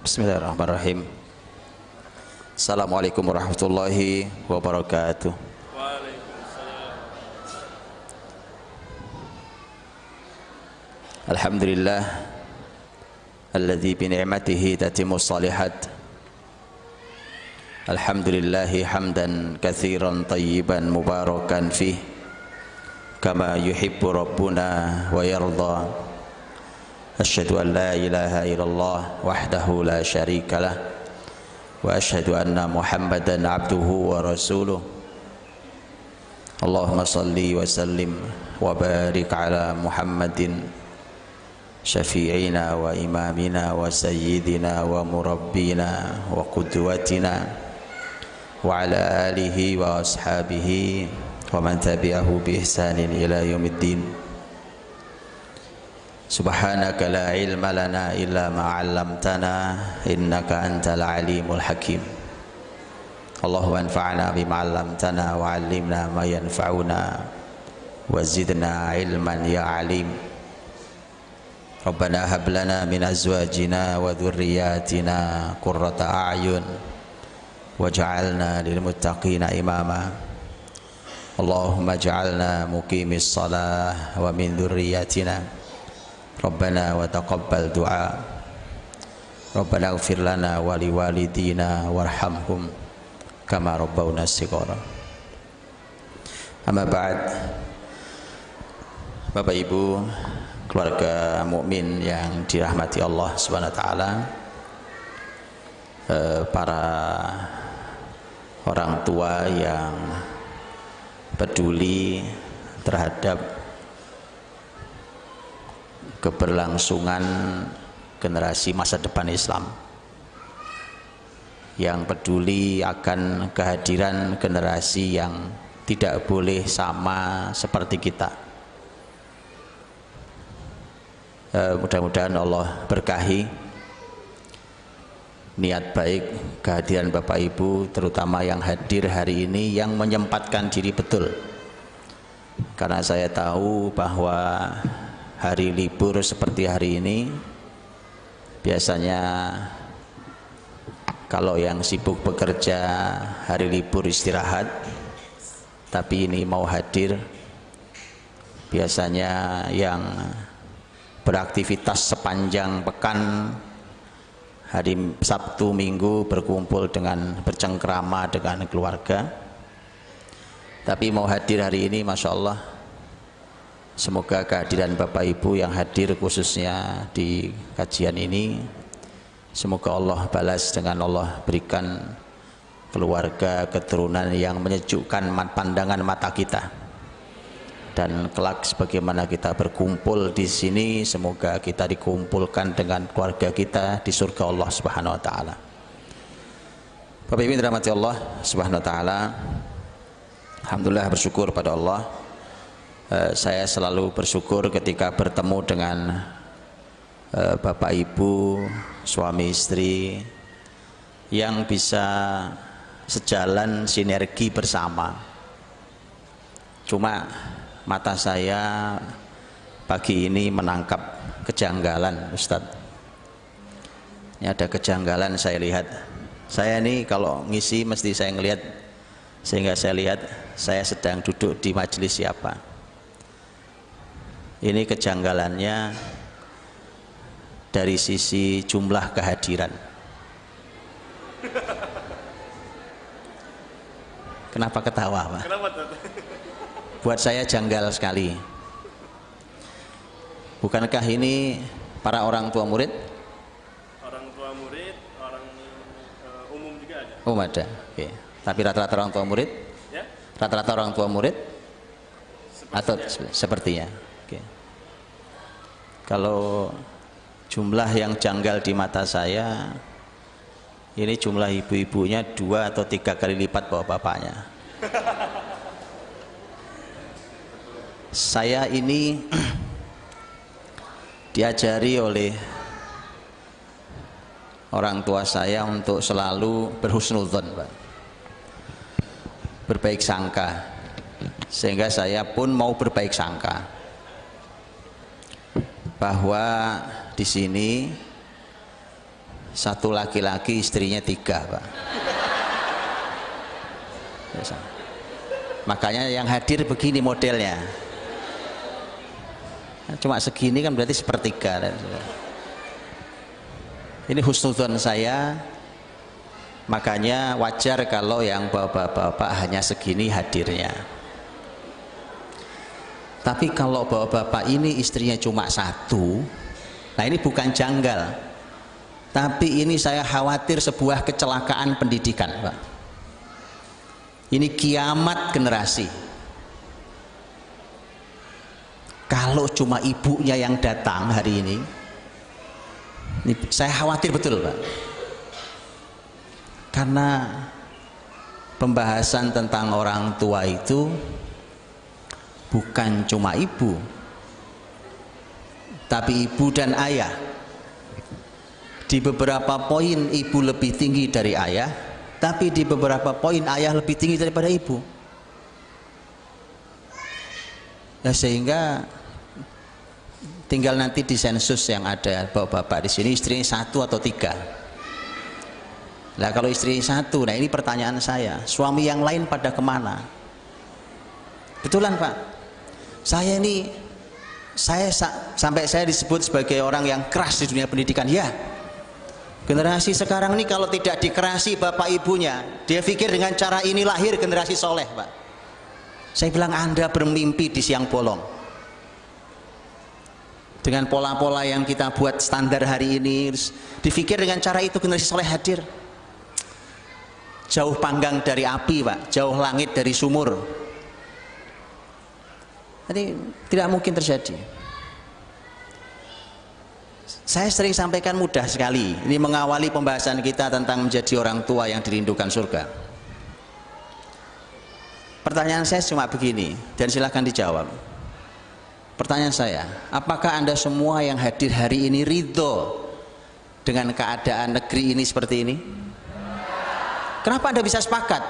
Bismillahirrahmanirrahim. Assalamualaikum warahmatullahi wabarakatuh. Waalaikumsalam. Alhamdulillah alladzi bi ni'matihi tatimmu shalihat. Alhamdulillahi hamdan katsiran tayyiban mubarakan fih kama yuhibbu rabbuna wa yarda. Asyhadu an la ilaha illallah wahdahu la syarika lah wa asyhadu anna Muhammadan abduhu wa rasuluh. Allahumma salli wa sallim wa barik ala Muhammadin syafi'ina wa imamina wa sayyidina wa murabbina wa qudwatina wa ala alihi wa ashabihi wa man tabi'ahu bi ihsanin ila yaumiddin. Subhanaka la ilma lana illa ma 'allamtana innaka antal alimul hakim. Allahumma anfa'na bima 'allamtana wa 'allimna ma yanfa'una wa zidna ilman ya 'alim. Rabbana hab lana min azwajina wa dhurriyyatina qurrata a'yun waj'alna lil muttaqina imama. Allahumma ij'alna muqimis shalah wa min dhurriyyatina Rabbana wa taqabbal du'a. Rabbana ighfir lana wa liwalidina warhamhum kama rabbawna shighara. Amma ba'd. Bapak Ibu, keluarga mukmin yang dirahmati Allah Subhanahu wa taala, para orang tua yang peduli terhadap keberlangsungan generasi masa depan Islam, yang peduli akan kehadiran generasi yang tidak boleh sama seperti kita. Mudah-mudahan Allah berkahi niat baik kehadiran Bapak Ibu, terutama yang hadir hari ini, yang menyempatkan diri betul, karena saya tahu bahwa hari libur seperti hari ini biasanya kalau yang sibuk bekerja hari libur istirahat, tapi ini mau hadir biasanya yang beraktivitas sepanjang pekan, hari Sabtu Minggu berkumpul dengan bercengkrama dengan keluarga, tapi mau hadir hari ini. Masya Allah, semoga kehadiran Bapak Ibu yang hadir khususnya di kajian ini, semoga Allah balas dengan Allah berikan keluarga keturunan yang menyejukkan pandangan mata kita, dan kelak sebagaimana kita berkumpul di sini, semoga kita dikumpulkan dengan keluarga kita di surga Allah Subhanahu wa taala. Bapak Ibu dirahmati Allah Subhanahu wa taala, alhamdulillah, bersyukur pada Allah. Saya selalu bersyukur ketika bertemu dengan Bapak Ibu, suami istri yang bisa sejalan sinergi bersama. Cuma mata saya pagi ini menangkap kejanggalan, Ustadz. Ini ada kejanggalan saya lihat. Saya ini kalau ngisi mesti saya ngelihat, sehingga saya lihat saya sedang duduk di majelis siapa. Ini kejanggalannya dari sisi jumlah kehadiran. Kenapa ketawa, Pak? Kenapa? Buat saya janggal sekali. Bukankah ini para orang tua murid? Orang tua murid, orang umum juga ada. Oh, ada. Oke. Tapi rata-rata orang tua murid? Ya? Rata-rata orang tua murid? Sepertinya. Atau sepertinya? Oke. Kalau jumlah yang janggal di mata saya, ini jumlah ibu-ibunya 2 atau 3 kali lipat bapak-bapaknya. Saya ini diajari oleh orang tua saya untuk selalu berhusnudzon, Pak. berbaik sangka, sehingga saya pun mau berbaik sangka bahwa di sini satu laki-laki istrinya 3, Pak. Makanya yang hadir begini modelnya, cuma segini kan berarti sepertiga. Ini husnudzon saya, makanya wajar kalau yang bapak-bapak hanya segini hadirnya. Tapi kalau bapak-bapak ini istrinya cuma 1, nah ini bukan janggal, tapi ini saya khawatir sebuah kecelakaan pendidikan, Pak. Ini kiamat generasi. Kalau cuma ibunya yang datang hari ini saya khawatir betul, Pak. Karena pembahasan tentang orang tua itu bukan cuma ibu, tapi ibu dan ayah. Di beberapa poin ibu lebih tinggi dari ayah, tapi di beberapa poin ayah lebih tinggi daripada ibu. Nah, sehingga tinggal nanti di sensus yang ada bapak-bapak di sini istrinya 1 atau 3. Nah, kalau istri 1, nah ini pertanyaan saya, suami yang lain pada kemana? Betulan, Pak. Saya ini, sampai saya disebut sebagai orang yang keras di dunia pendidikan. Ya, generasi sekarang ini kalau tidak dikerasi bapak ibunya, dia pikir dengan cara ini lahir generasi soleh, Pak. Saya bilang Anda bermimpi di siang bolong. Dengan pola-pola yang kita buat standar hari ini, dipikir dengan cara itu generasi soleh hadir. Jauh panggang dari api, Pak, jauh langit dari sumur. Jadi tidak mungkin terjadi. Saya sering sampaikan mudah sekali, ini mengawali pembahasan kita tentang menjadi orang tua yang dirindukan surga. Pertanyaan saya cuma begini, dan silahkan dijawab. Pertanyaan saya, apakah Anda semua yang hadir hari ini ridho dengan keadaan negeri ini seperti ini? Kenapa Anda bisa sepakat?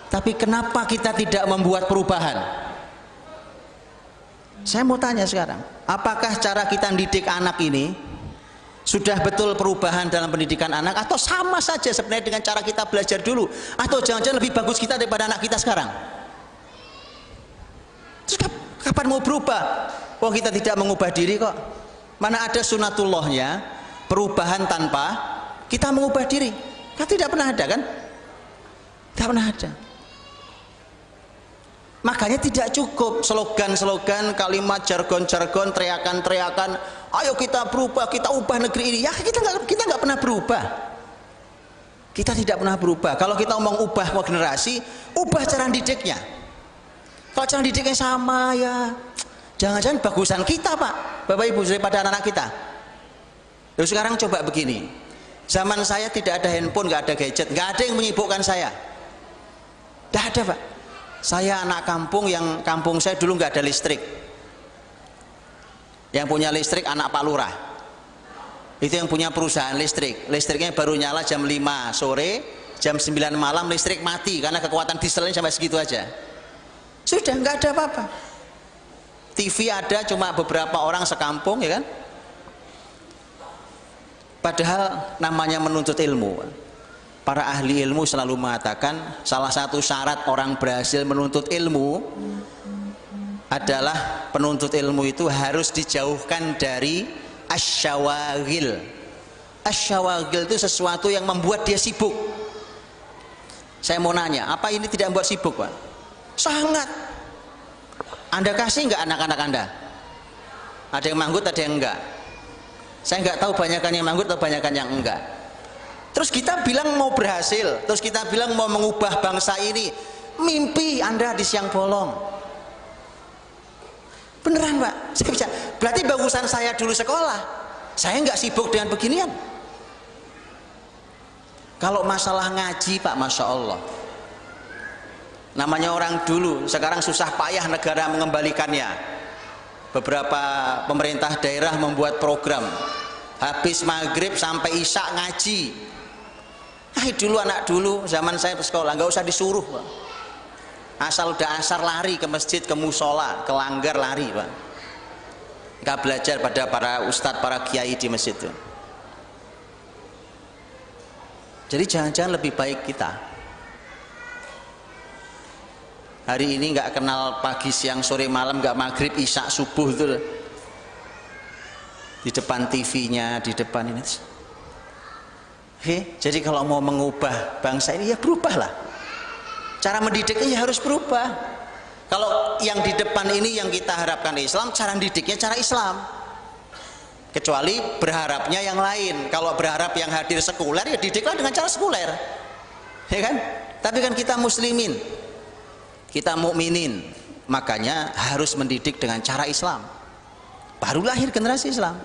Tapi kenapa kita tidak membuat perubahan? Saya mau tanya sekarang, apakah cara kita mendidik anak ini sudah betul perubahan dalam pendidikan anak, atau sama saja sebenarnya dengan cara kita belajar dulu, atau jangan-jangan lebih bagus kita daripada anak kita sekarang? Terus kapan mau berubah? Oh, kita tidak mengubah diri kok. Mana ada sunatullahnya perubahan tanpa kita mengubah diri? Kan tidak pernah ada, kan? Tidak pernah ada. Makanya tidak cukup slogan-slogan, kalimat, jargon-jargon, teriakan-teriakan, ayo kita berubah, kita ubah negeri ini. Ya, kita nggak pernah berubah. Kita tidak pernah berubah. Kalau kita ngomong ubah generasi, ubah cara didiknya. Kalau cara didiknya sama, ya jangan-jangan bagusan kita, Pak, Bapak Ibu, daripada anak-anak kita. Lalu sekarang coba begini, zaman saya tidak ada handphone, nggak ada gadget, nggak ada yang menyibukkan saya. Tidak ada, Pak. Saya anak kampung, yang kampung saya dulu nggak ada listrik. Yang punya listrik anak Pak Lurah. Itu yang punya perusahaan listrik. Listriknya baru nyala jam 5 sore, jam 9 malam listrik mati karena kekuatan dieselnya sampai segitu aja. Sudah nggak ada apa-apa. TV ada cuma beberapa orang sekampung, ya kan? Padahal namanya menuntut ilmu. Para ahli ilmu selalu mengatakan salah satu syarat orang berhasil menuntut ilmu adalah penuntut ilmu itu harus dijauhkan dari asyawagil. Asyawagil itu sesuatu yang membuat dia sibuk. Saya mau nanya, apa ini tidak membuat sibuk, Pak? Sangat. Anda kasih nggak anak-anak Anda? Ada yang manggut, ada yang enggak. Saya nggak tahu banyakan yang manggut atau banyakan yang enggak. Terus kita bilang mau berhasil, terus kita bilang mau mengubah bangsa ini. Mimpi Anda di siang bolong. Beneran, Pak? Saya bisa. Berarti bagusan saya dulu sekolah, saya nggak sibuk dengan beginian. Kalau masalah ngaji, Pak, Masya Allah, namanya orang dulu, sekarang susah payah negara mengembalikannya. Beberapa pemerintah daerah membuat program habis maghrib sampai isya ngaji. Dulu anak dulu zaman saya sekolah nggak usah disuruh Pak. Asal udah asar lari ke masjid, ke musola, ke langgar lari Pak. Nggak belajar pada para ustadz, para kiai di masjid itu. Jadi jangan-jangan lebih baik kita hari ini nggak kenal pagi, siang, sore, malam, nggak maghrib, isya, subuh itu di depan TV-nya, di depan ini. Oke, jadi kalau mau mengubah bangsa ini ya berubahlah. Cara mendidiknya ya harus berubah. Kalau yang di depan ini yang kita harapkan Islam, cara didiknya cara Islam. Kecuali berharapnya yang lain. Kalau berharap yang hadir sekuler ya didiklah dengan cara sekuler. Ya kan? Tapi kan kita muslimin, kita mukminin, makanya harus mendidik dengan cara Islam. Baru lahir generasi Islam.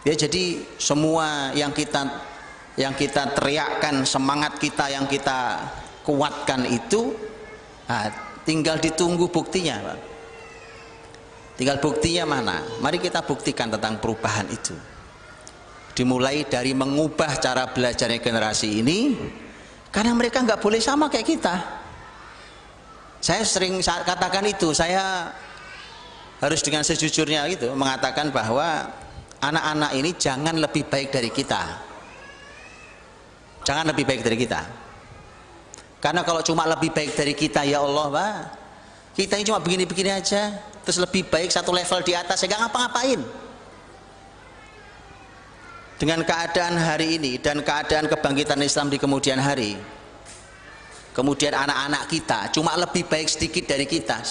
Ya, jadi semua yang kita teriakkan, semangat kita yang kita kuatkan itu tinggal ditunggu buktinya Pak. Tinggal buktinya mana? Mari kita buktikan tentang perubahan itu. Dimulai dari mengubah cara belajarnya generasi ini, karena mereka nggak boleh sama kayak kita. Saya sering katakan itu, saya harus dengan sejujurnya gitu mengatakan bahwa anak-anak ini jangan lebih baik dari kita. Jangan lebih baik dari kita. Karena kalau cuma lebih baik dari kita, ya Allah Pak, kita ini cuma begini-begini aja, terus lebih baik satu level di atas, saya nggak ngapa-ngapain. Dengan keadaan hari ini dan keadaan kebangkitan Islam di kemudian hari, kemudian anak-anak kita cuma lebih baik sedikit dari kita,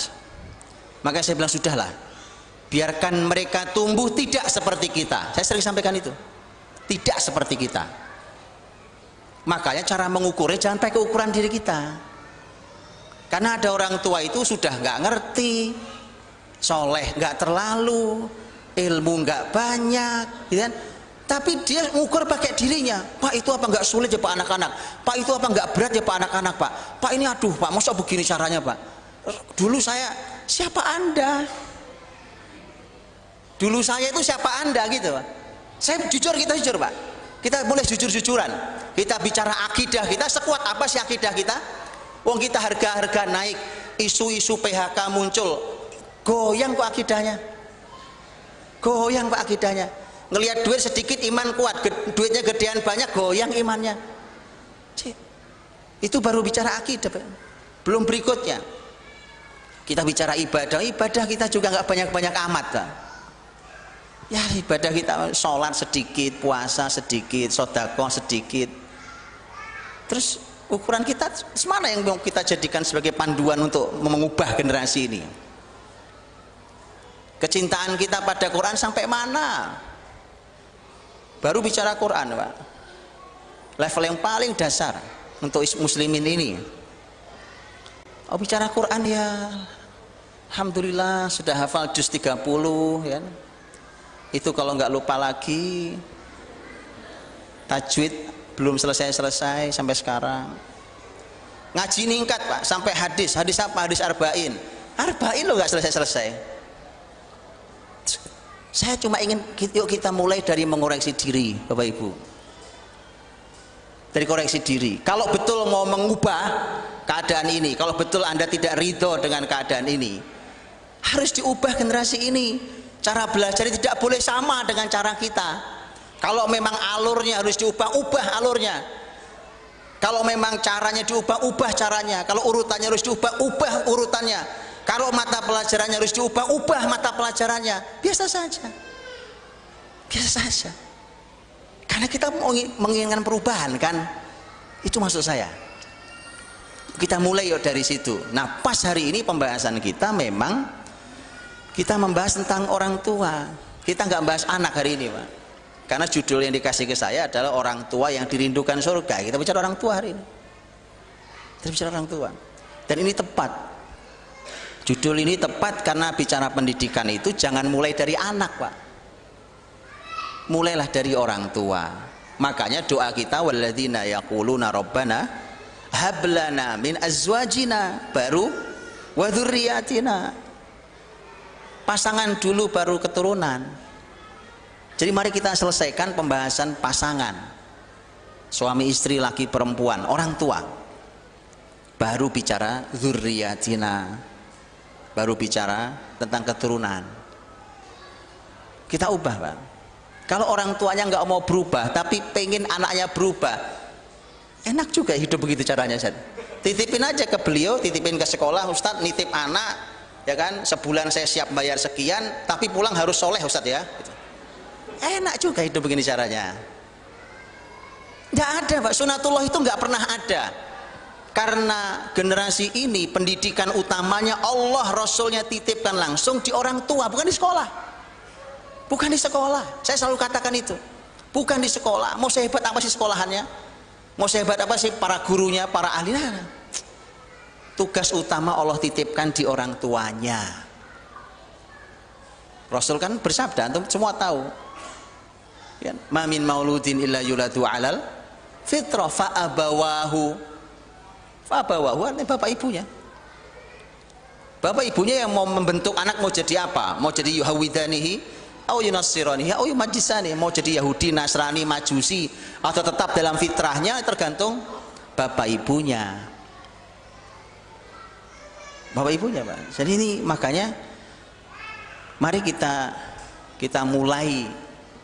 maka saya bilang sudahlah, biarkan mereka tumbuh tidak seperti kita. Saya sering sampaikan itu, tidak seperti kita. Makanya cara mengukurnya jangan pakai ukuran diri kita. Karena ada orang tua itu sudah nggak ngerti, soleh nggak terlalu, ilmu nggak banyak, gitu kan? Tapi dia mengukur pakai dirinya. Pak, itu apa nggak sulit ya Pak anak-anak? Pak, itu apa nggak berat ya Pak anak-anak Pak? Pak, ini aduh Pak, masa begini caranya Pak? Dulu saya, siapa Anda? Dulu saya itu siapa Anda gitu Pak? Saya jujur, kita jujur Pak. Kita boleh jujur-jujuran. Kita bicara akidah kita, sekuat apa sih akidah kita? Wong kita harga-harga naik, isu-isu PHK muncul, goyang kok akidahnya. Goyang kok akidahnya. Ngelihat duit sedikit iman kuat, duitnya gedean banyak goyang imannya. Itu baru bicara akidah. Belum berikutnya. Kita bicara ibadah, ibadah kita juga nggak banyak-banyak amat Pak. Ya ibadah kita sholat sedikit, puasa sedikit, sedekah sedikit. Terus ukuran kita semana yang mau kita jadikan sebagai panduan untuk mengubah generasi ini? Kecintaan kita pada Quran sampai mana? Baru bicara Quran Pak, level yang paling dasar untuk muslimin ini. Oh bicara Quran ya alhamdulillah sudah hafal juz 30 ya. Itu kalau nggak lupa lagi, tajwid belum selesai-selesai sampai sekarang. Ngaji ningkat Pak, sampai hadis apa? Hadis arba'in lo nggak selesai-selesai. Saya cuma ingin yuk kita mulai dari mengoreksi diri Bapak Ibu. Dari koreksi diri. Kalau betul mau mengubah keadaan ini, kalau betul Anda tidak ridho dengan keadaan ini, harus diubah generasi ini. Cara belajar tidak boleh sama dengan cara kita. Kalau memang alurnya harus diubah, ubah alurnya. Kalau memang caranya diubah, ubah caranya. Kalau urutannya harus diubah, ubah urutannya. Kalau mata pelajarannya harus diubah, ubah mata pelajarannya. Biasa saja. Biasa saja. Karena kita menginginkan perubahan kan. Itu maksud saya. Kita mulai yuk dari situ. Nah pas hari ini pembahasan kita memang kita membahas tentang orang tua. Kita nggak membahas anak hari ini Pak. Karena judul yang dikasih ke saya adalah orang tua yang dirindukan surga. Kita bicara orang tua hari ini. Kita bicara orang tua. Dan ini tepat. Judul ini tepat karena bicara pendidikan itu jangan mulai dari anak Pak. Mulailah dari orang tua. Makanya doa kita walladzina yaquluna rabbana hablana min azwajina baru wa dzurriyyatina. Pasangan dulu baru keturunan. Jadi mari kita selesaikan pembahasan pasangan. suami istri laki perempuan, orang tua, baru bicara dzurriyyatina, baru bicara tentang keturunan. Kita ubah, Pak. Kalau orang tuanya nggak mau berubah tapi pengen anaknya berubah, enak juga hidup begitu caranya, Ustaz. Titipin aja ke beliau, titipin ke sekolah, Ustaz nitip anak, ya kan, sebulan saya siap bayar sekian, tapi pulang harus soleh, Ustaz ya. Enak juga hidup begini caranya. Nggak ada, Pak. Sunatullah itu nggak pernah ada. Karena generasi ini pendidikan utamanya Allah Rasulnya titipkan langsung di orang tua, bukan di sekolah. Bukan di sekolah. Saya selalu katakan itu. Bukan di sekolah. Mau sehebat apa sih sekolahannya? Mau sehebat apa sih para gurunya, para ahli? Nah, tugas utama Allah titipkan di orang tuanya. Rasul kan bersabda, antum semua tahu. Ma min mauludin illa yuladu alal fitrah fa abawahu artinya bapak ibunya. Bapak ibunya yang mau membentuk anak mau jadi apa? Mau jadi yuhawidanihi au yunassiranihi au yumajjisani, mau jadi Yahudi, Nasrani, Majusi atau tetap dalam fitrahnya, tergantung bapak ibunya. Bapak ibunya, Pak. Jadi ini makanya mari kita mulai,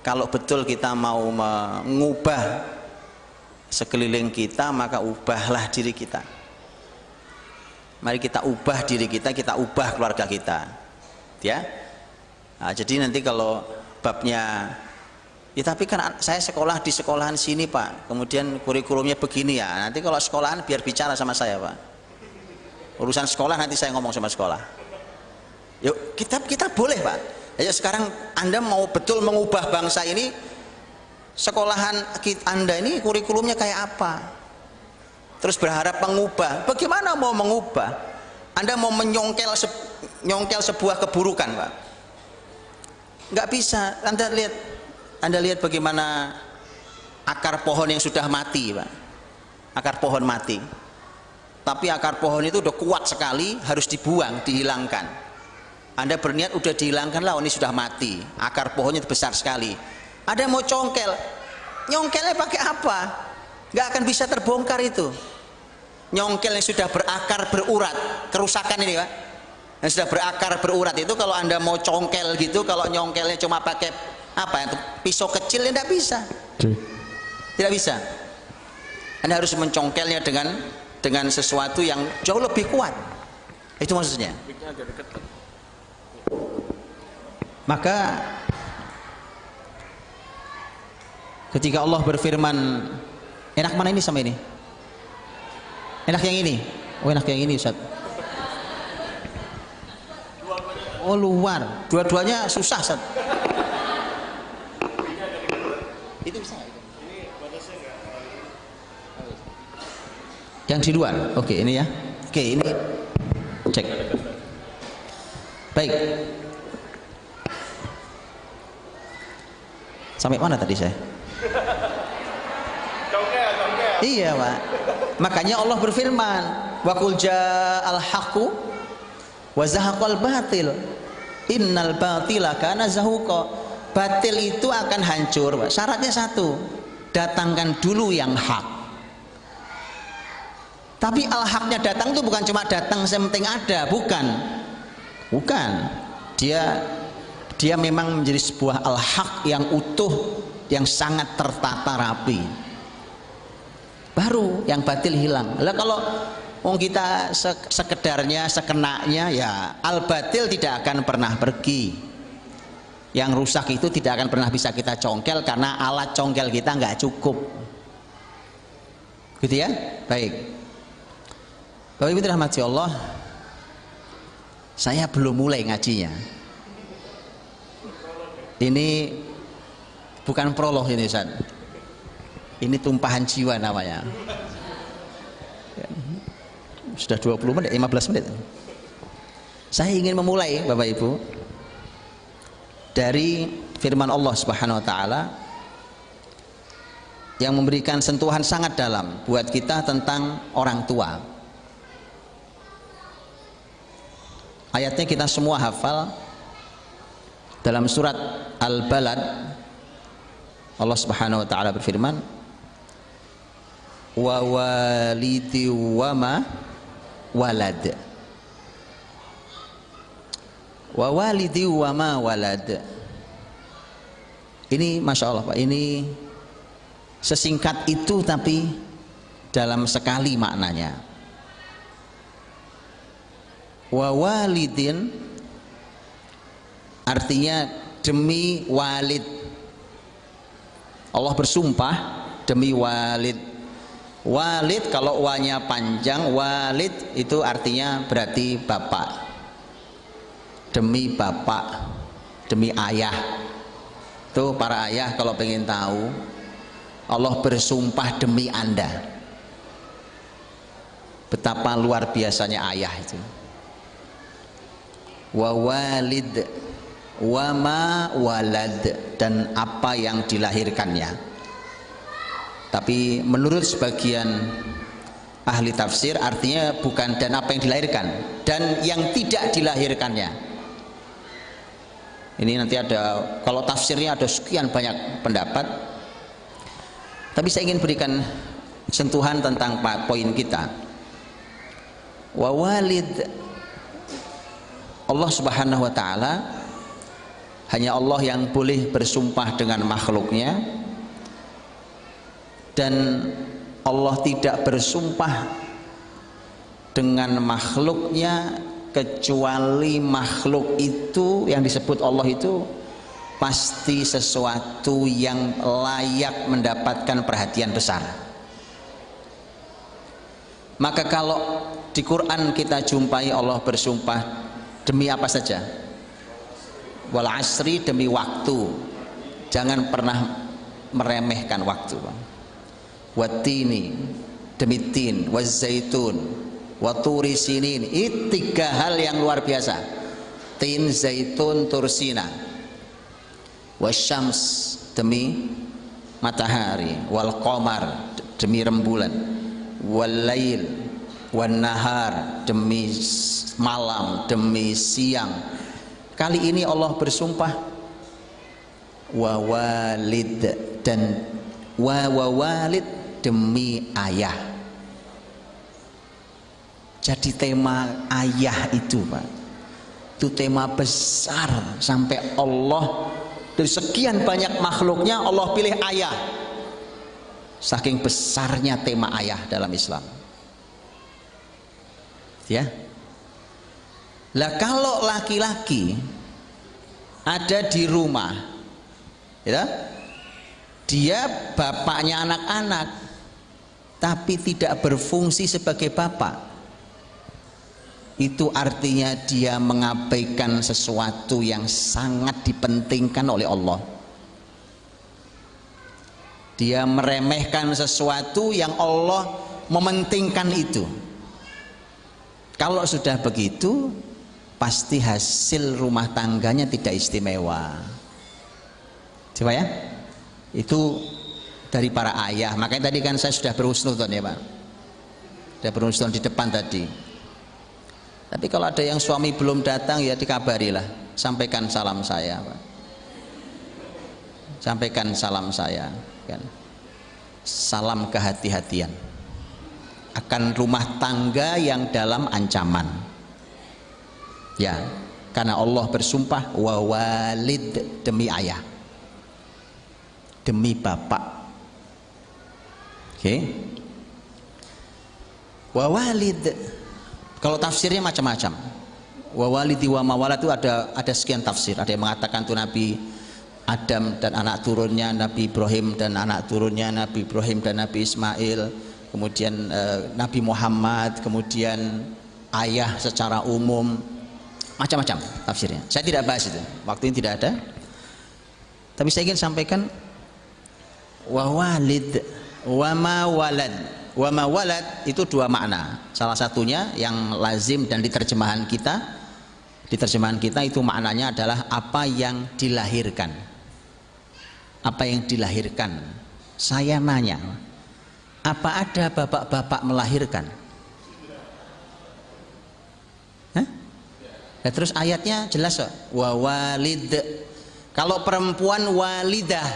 kalau betul kita mau mengubah sekeliling kita, maka ubahlah diri kita. Mari kita ubah diri kita ubah keluarga kita, ya. Nah, jadi nanti kalau babnya, ya tapi kan saya sekolah di sekolahan sini, Pak, kemudian kurikulumnya begini ya. Nanti kalau sekolahan biar bicara sama saya, Pak. Urusan sekolah nanti saya ngomong sama sekolah. Yuk kita boleh, Pak. Ya sekarang Anda mau betul mengubah bangsa ini, sekolahan Anda ini kurikulumnya kayak apa? Terus berharap mengubah. Bagaimana mau mengubah? Anda mau menyongkel sebuah keburukan, Pak. Nggak bisa. Anda lihat bagaimana akar pohon yang sudah mati, Pak. Akar pohon mati. Tapi akar pohon itu udah kuat sekali, harus dibuang, dihilangkan. Anda berniat udah dihilangkan lah, ini sudah mati. Akar pohonnya besar sekali. Ada mau congkel, nyongkelnya pakai apa? Nggak akan bisa terbongkar itu. Nyongkel yang sudah berakar berurat, kerusakan ini, Pak. Yang sudah berakar berurat itu kalau Anda mau congkel gitu, kalau nyongkelnya cuma pakai apa itu, pisau kecil, ya tidak bisa. Tidak bisa. Anda harus mencongkelnya dengan sesuatu yang jauh lebih kuat. Itu maksudnya. Maka ketika Allah berfirman, enak mana ini sama ini? Enak yang ini? Oh, enak yang ini, Ustaz. Oh, luar. Dua-duanya susah, Ustaz. Itu bisa nggak? Yang di luar. Oke, ini ya. Oke, ini cek. Baik. Sampai mana tadi saya? Iya, Pak. Makanya Allah berfirman, wa qul ja'al haqqu wa zahaqal batil innal batila kana zahuqa. Batil itu akan hancur, Pak. Syaratnya satu, datangkan dulu yang hak. Tapi al-haqnya datang itu bukan cuma datang sementing ada, bukan. Dia memang menjadi sebuah al-haq yang utuh, yang sangat tertata rapi. Baru yang batil hilang. Lah kalau kita sekedarnya, sekenanya, ya al-batil tidak akan pernah pergi. Yang rusak itu tidak akan pernah bisa kita congkel karena alat congkel kita nggak cukup. Gitu ya? Baik. Bapak Ibu dirahmati Allah, saya belum mulai ngajinya. Ini bukan prolog ini, Ustaz. Ini tumpahan jiwa namanya. Sudah 20 menit, 15 menit. Saya ingin memulai, Bapak Ibu, dari firman Allah Subhanahu wa taala yang memberikan sentuhan sangat dalam buat kita tentang orang tua. Ayatnya kita semua hafal. Dalam surat Al-Balad Allah Subhanahu wa taala berfirman, wa walidi wa ma walad. Wa walidi wa ma walad. Ini Masya Allah Pak, ini sesingkat itu tapi dalam sekali maknanya. Wa walidin artinya demi walid. Allah bersumpah demi walid. Walid kalau wanya panjang, walid itu artinya berarti bapak. Demi bapak, demi ayah. Tuh para ayah kalau pengen tahu, Allah bersumpah demi Anda. Betapa luar biasanya ayah itu. Wa walid wa ma walad, dan apa yang dilahirkannya. Tapi menurut sebagian ahli tafsir artinya bukan dan apa yang dilahirkan, dan yang tidak dilahirkannya. Ini nanti ada, kalau tafsirnya ada sekian banyak pendapat, tapi saya ingin berikan sentuhan tentang poin kita. Wa walid, Allah Subhanahu wa ta'ala, hanya Allah yang boleh bersumpah dengan makhluknya, dan Allah tidak bersumpah dengan makhluknya kecuali makhluk itu yang disebut Allah itu pasti sesuatu yang layak mendapatkan perhatian besar. Maka kalau di Quran kita jumpai Allah bersumpah demi apa saja, wal asri, demi waktu, jangan pernah meremehkan waktu. Wattini, demi tin, wazzaitun, waturi sinin. Ini tiga hal yang luar biasa. Tin, zaitun, tursina. Wasyams, demi matahari. Wal qamar, demi rembulan. Wal lail, wan nahar, demi malam, demi siang. Kali ini Allah bersumpah wa walid, dan wa walid, demi ayah. Jadi tema ayah itu Pak, itu tema besar, sampai Allah dari sekian banyak makhluknya Allah pilih ayah. Saking besarnya tema ayah dalam Islam. Ya. Lah kalau laki-laki ada di rumah, ya, dia bapaknya anak-anak, tapi tidak berfungsi sebagai bapak, itu artinya dia mengabaikan sesuatu yang sangat dipentingkan oleh Allah. Dia meremehkan sesuatu yang Allah mementingkan itu. Kalau sudah begitu, pasti hasil rumah tangganya tidak istimewa. Coba ya, itu dari para ayah. Makanya tadi kan saya sudah berhusnuzon ya Pak, sudah berhusnuzon di depan tadi. Tapi kalau ada yang suami belum datang, ya dikabarilah, sampaikan salam saya Pak. Sampaikan salam saya kan. Salam kehati-hatian akan rumah tangga yang dalam ancaman. Ya, karena Allah bersumpah wa walid, demi ayah, demi bapak. Oke. Wa walid, kalau tafsirnya macam-macam. Wa walidi wa mawalad itu ada sekian tafsir. Ada yang mengatakan itu Nabi Adam dan anak turunnya, Nabi Ibrahim dan anak turunnya, Nabi Ibrahim dan Nabi Ismail, kemudian Nabi Muhammad, kemudian ayah secara umum, macam-macam tafsirnya. Saya tidak bahas itu, waktu ini tidak ada. Tapi saya ingin sampaikan wa walid wa ma walad. Wa ma walad itu dua makna. Salah satunya yang lazim dan di terjemahan kita itu maknanya adalah apa yang dilahirkan. Apa yang dilahirkan. Saya nanya, apa ada bapak-bapak melahirkan? Hah? Nah, terus ayatnya jelas kok, wa walid. Kalau perempuan walidah,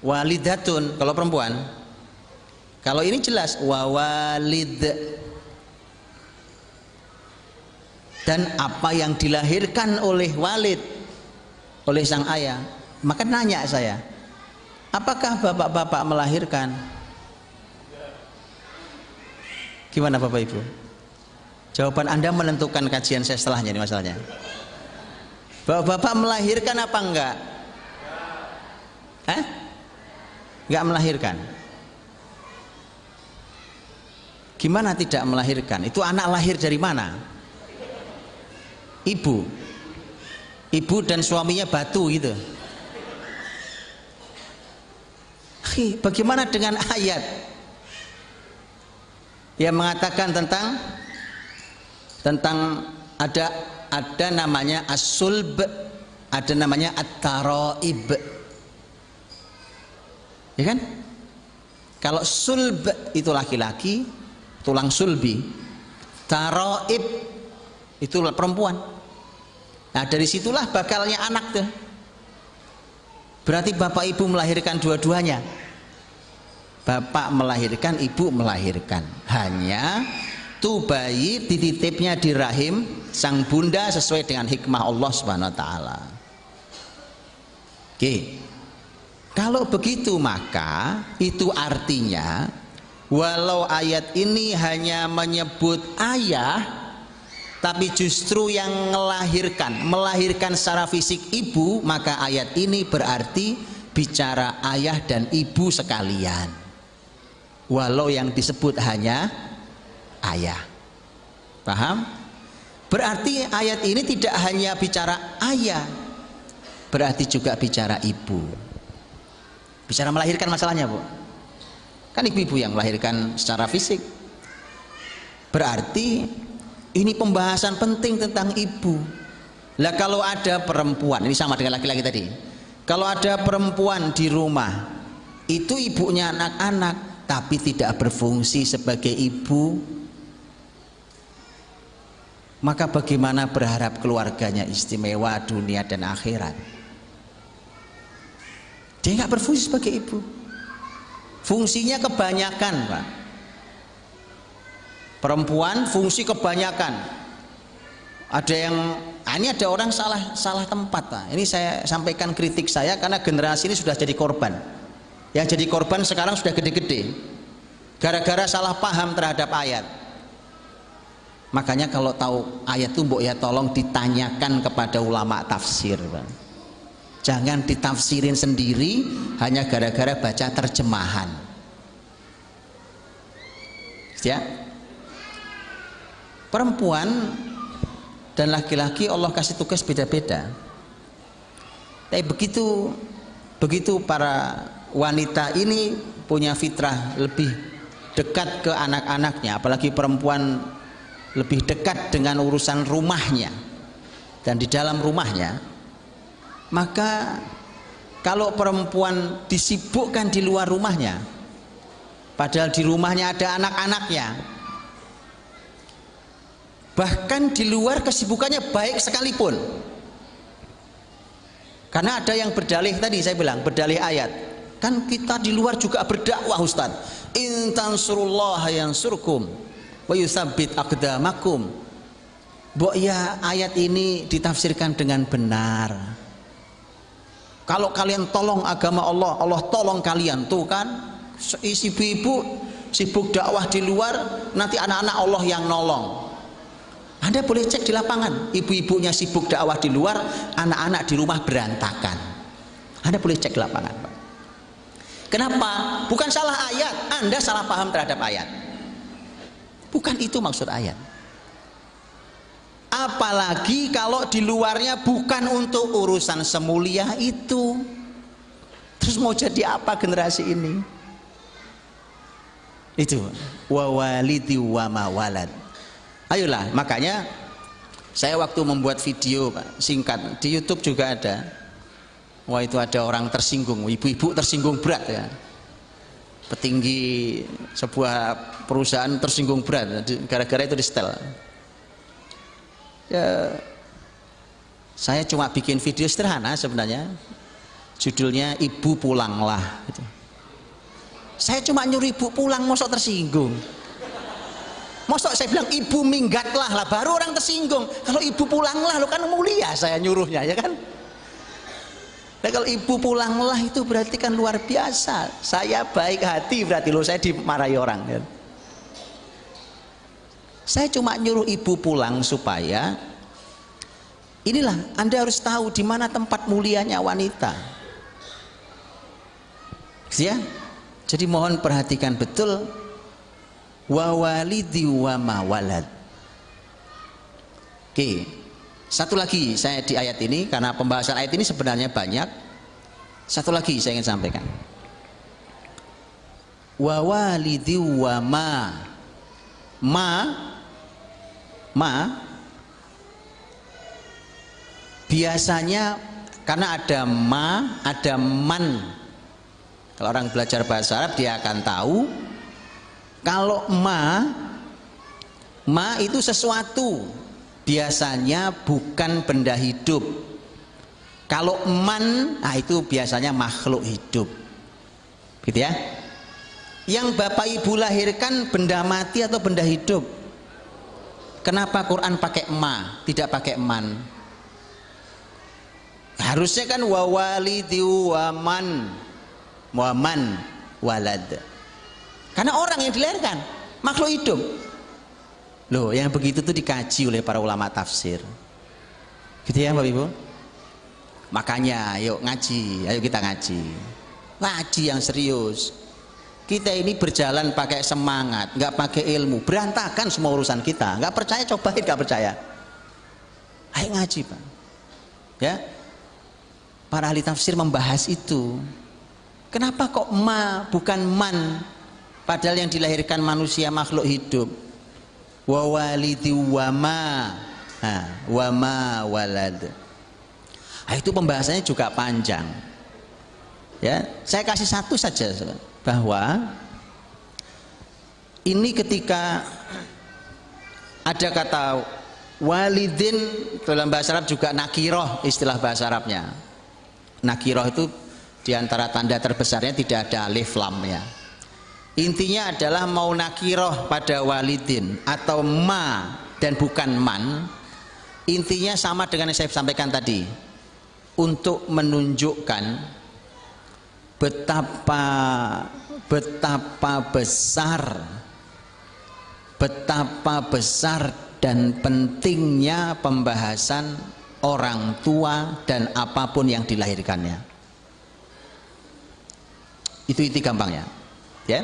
walidatun. Kalau perempuan Kalau ini jelas wawalid, dan apa yang dilahirkan oleh walid, oleh sang ayah. Maka nanya saya, apakah bapak-bapak melahirkan? Gimana Bapak Ibu? Jawaban Anda menentukan kajian saya setelahnya ini masalahnya. Bapak-bapak melahirkan apa enggak? Enggak melahirkan. Gimana tidak melahirkan? Itu anak lahir dari mana? Ibu. Ibu dan suaminya batu gitu. Bagaimana dengan ayat yang mengatakan tentang ada namanya as-sulb, ada namanya at-taraib. Ya kan? Kalau sulb itu laki-laki, tulang sulbi. Taraib itu perempuan. Nah, dari situlah bakalnya anak tuh. Berarti bapak ibu melahirkan dua-duanya. Bapak melahirkan, ibu melahirkan. Hanya tuh bayi dititipnya di rahim sang bunda sesuai dengan hikmah Allah Subhanahu wa taala. Oke. Kalau begitu maka itu artinya walau ayat ini hanya menyebut ayah, tapi justru yang melahirkan secara fisik ibu, maka ayat ini berarti bicara ayah dan ibu sekalian. Walau yang disebut hanya ayah. Paham? Berarti ayat ini tidak hanya bicara ayah, berarti juga bicara ibu. Bicara melahirkan masalahnya, Bu. Kan ibu-ibu yang melahirkan secara fisik. Berarti ini pembahasan penting tentang ibu. Lah kalau ada perempuan, ini sama dengan laki-laki tadi. Kalau ada perempuan di rumah, itu ibunya anak-anak, tapi tidak berfungsi sebagai ibu, maka bagaimana berharap keluarganya istimewa dunia dan akhirat? Dia nggak berfungsi sebagai ibu. Fungsinya kebanyakan, Pak. Perempuan fungsi kebanyakan. Ada yang ini ada orang salah tempat, Pak. Ini saya sampaikan kritik saya karena generasi ini sudah jadi korban. Yang jadi korban sekarang sudah gede-gede. Gara-gara salah paham terhadap ayat. Makanya kalau tahu ayat itu mbok ya tolong ditanyakan kepada ulama tafsir, Pak. Jangan ditafsirin sendiri hanya gara-gara baca terjemahan. Ya. Perempuan dan laki-laki Allah kasih tugas beda-beda. Tapi begitu para wanita ini punya fitrah lebih dekat ke anak-anaknya, apalagi perempuan lebih dekat dengan urusan rumahnya dan di dalam rumahnya. Maka kalau perempuan disibukkan di luar rumahnya, padahal di rumahnya ada anak-anaknya, bahkan di luar kesibukannya baik sekalipun, karena ada yang berdalih tadi saya bilang berdalih ayat, kan kita di luar juga berdakwah Ustaz, in tansurullaha yansurkum wa yutsabbit aqdamakum. Mbok ya ayat ini ditafsirkan dengan benar. Kalau kalian tolong agama Allah, Allah tolong kalian. Tuh kan, ibu-ibu sibuk dakwah di luar, nanti anak-anak Allah yang nolong. Anda boleh cek di lapangan, ibu-ibunya sibuk dakwah di luar, anak-anak di rumah berantakan. Anda boleh cek di lapangan, Pak. Kenapa? Bukan salah ayat, Anda salah paham terhadap ayat. Bukan itu maksud ayat. Apalagi kalau di luarnya bukan untuk urusan semulia itu. Terus mau jadi apa generasi ini? Itu wa walidi wa ma walad. Ayolah, makanya saya waktu membuat video, Pak, singkat di YouTube juga ada. Wah, itu ada orang tersinggung, ibu-ibu tersinggung berat ya. Petinggi sebuah perusahaan tersinggung berat gara-gara itu di setel. Ya, saya cuma bikin video sederhana sebenarnya, judulnya Ibu Pulanglah gitu. Saya cuma nyuruh ibu pulang, mosok tersinggung. Mosok saya bilang ibu minggatlah lah, baru orang tersinggung. Kalau ibu pulanglah, lo kan mulia saya nyuruhnya, ya kan? Nah, kalau ibu pulanglah itu berarti kan luar biasa. Saya baik hati berarti lo, saya dimarahi orang. Ya. Saya cuma nyuruh ibu pulang supaya inilah Anda harus tahu di mana tempat mulianya wanita. Ya, jadi mohon perhatikan betul. Wa walidi wa ma walad. Oke, satu lagi saya di ayat ini, karena pembahasan ayat ini sebenarnya banyak. Satu lagi saya ingin sampaikan. Wa walidi wa ma biasanya karena ada ma, ada man. Kalau orang belajar bahasa Arab dia akan tahu kalau ma itu sesuatu, biasanya bukan benda hidup. Kalau man, nah itu biasanya makhluk hidup, gitu ya. Yang bapak ibu lahirkan benda mati atau benda hidup? Kenapa Quran pakai ma, tidak pakai man? Harusnya kan wa walidi wa man walad. Karena orang yang dilahirkan makhluk hidup. Loh, yang begitu tuh dikaji oleh para ulama tafsir. Gitu ya Bapak Ibu? Makanya ayo ngaji, ayo kita ngaji. Ngaji yang serius. Kita ini berjalan pakai semangat, nggak pakai ilmu, berantakan semua urusan kita. Nggak percaya cobain, nggak percaya. Ayo ngaji, Pak. Ya. Para ahli tafsir membahas itu. Kenapa kok ma bukan man? Padahal yang dilahirkan manusia makhluk hidup. Wa walidi wa ma walad. Nah, itu pembahasannya juga panjang. Ya, saya kasih satu saja bahwa ini ketika ada kata walidin dalam bahasa Arab juga nakiroh, istilah bahasa Arabnya. Nakiroh itu diantara tanda terbesarnya tidak ada alif lamnya. Intinya adalah mau nakiroh pada walidin atau ma dan bukan man, intinya sama dengan yang saya sampaikan tadi, untuk menunjukkan betapa besar dan pentingnya pembahasan orang tua dan apapun yang dilahirkannya. Itu inti gampangnya, ya.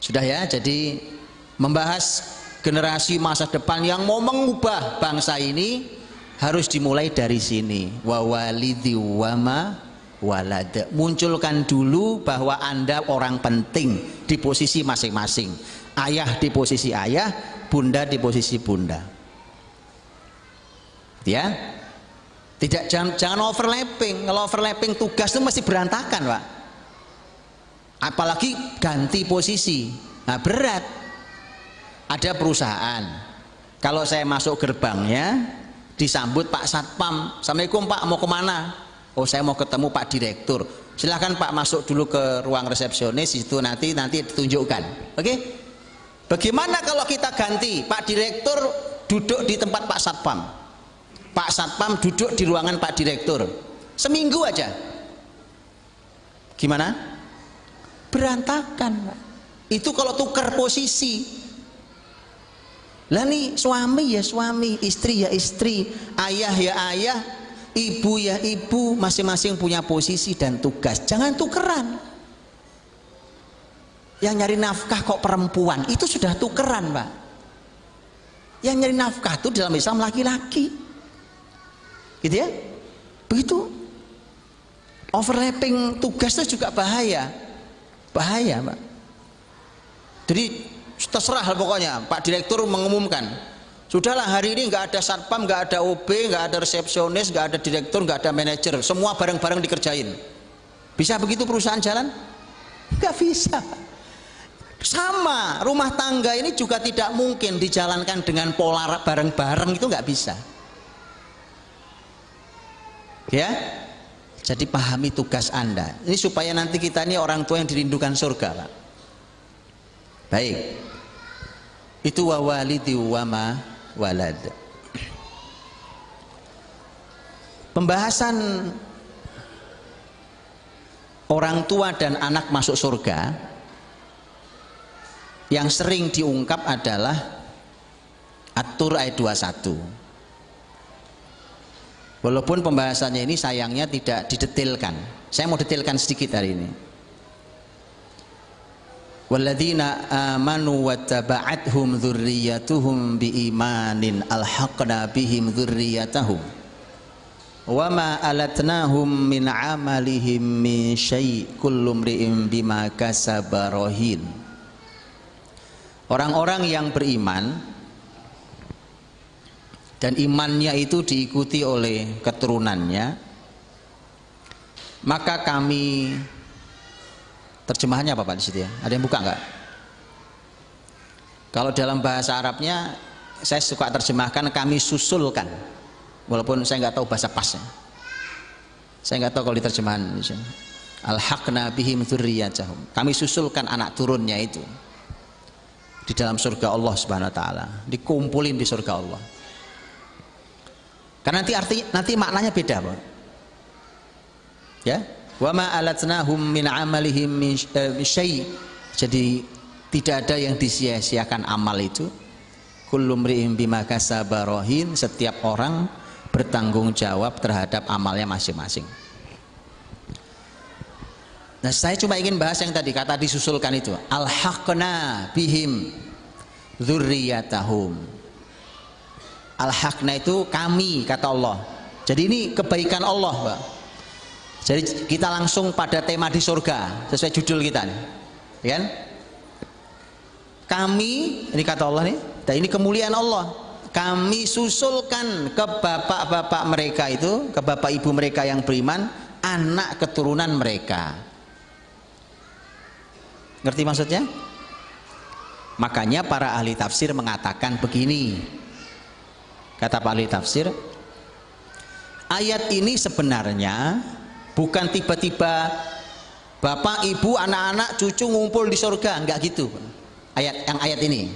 Sudah ya, jadi membahas generasi masa depan yang mau mengubah bangsa ini harus dimulai dari sini. Wa walidi wa ma walad. Munculkan dulu bahwa Anda orang penting di posisi masing-masing. Ayah di posisi ayah, bunda di posisi bunda. Ya. Tidak, jangan overlapping. Kalau overlapping tugas itu mesti berantakan, Pak. Apalagi ganti posisi, nah berat. Ada perusahaan, kalau saya masuk gerbangnya disambut Pak Satpam, Assalamualaikum Pak, mau kemana? Oh saya mau ketemu Pak Direktur. Silahkan Pak masuk dulu ke ruang resepsionis, itu nanti ditunjukkan. Oke? Bagaimana kalau kita ganti, Pak Direktur duduk di tempat Pak Satpam, Pak Satpam duduk di ruangan Pak Direktur, seminggu aja, gimana? Berantakan, Pak. Itu kalau tukar posisi. Lah nih suami ya suami, istri ya istri, ayah ya ayah, ibu ya ibu, masing-masing punya posisi dan tugas. Jangan tukeran. Yang nyari nafkah kok perempuan, itu sudah tukeran, Pak. Yang nyari nafkah itu dalam Islam laki-laki. Gitu ya? Begitu. Overlapping tugas itu juga bahaya. Bahaya, Pak. Jadi terserah pokoknya Pak Direktur mengumumkan, sudahlah hari ini nggak ada satpam, nggak ada OB, nggak ada resepsionis, nggak ada direktur, nggak ada manajer, semua bareng-bareng dikerjain. Bisa begitu perusahaan jalan? Nggak bisa. Sama rumah tangga ini juga tidak mungkin dijalankan dengan pola bareng-bareng, itu nggak bisa. Ya, Jadi pahami tugas Anda. Ini supaya nanti kita ini orang tua yang dirindukan surga, Pak. Baik. Itu wa walidi wa ma walad. Pembahasan orang tua dan anak masuk surga yang sering diungkap adalah At-Tur ayat 21. Walaupun pembahasannya ini sayangnya tidak didetilkan. Saya mau detilkan sedikit hari ini. Walladzina amanu wattaba'athum dzurriyyatuhum biimanin alhaqna bihim dzurriyyatahum wama alatnahum min amalihim min syai' kullu mri'in bima kasaba rahin. Orang-orang yang beriman dan imannya itu diikuti oleh keturunannya, maka kami, terjemahannya apa Pak di situ ya? Ada yang buka nggak? Kalau dalam bahasa Arabnya saya suka terjemahkan kami susulkan, walaupun saya nggak tahu bahasa pasnya. Saya nggak tahu kalau diterjemahan Indonesia. Alhaqna bihim dzurriyyatahum. Kami susulkan anak turunnya itu di dalam surga Allah Subhanahu wa taala, dikumpulin di surga Allah. Karena nanti maknanya beda, Pak. Ya, wa ma alatnahum min amalihim min syai'. Jadi tidak ada yang disia-siakan amal itu. Kullu mri'in bima kasaba rahin. Setiap orang bertanggung jawab terhadap amalnya masing-masing. Nah, saya cuma ingin bahas yang tadi kata disusulkan itu. Alhaqna bihim dzurriyyatahum. Al-haqna itu kami, kata Allah. Jadi ini kebaikan Allah, Pak. Jadi kita langsung pada tema di surga sesuai judul kita nih, ya kan? Kami, ini kata Allah nih, dan ini kemuliaan Allah. Kami susulkan ke bapak-bapak mereka itu, ke bapak ibu mereka yang beriman, anak keturunan mereka. Ngerti maksudnya? Makanya para ahli tafsir mengatakan begini. Kata Pak ahli tafsir, ayat ini sebenarnya bukan tiba-tiba bapak, ibu, anak-anak, cucu ngumpul di surga, enggak gitu. Ayat ini.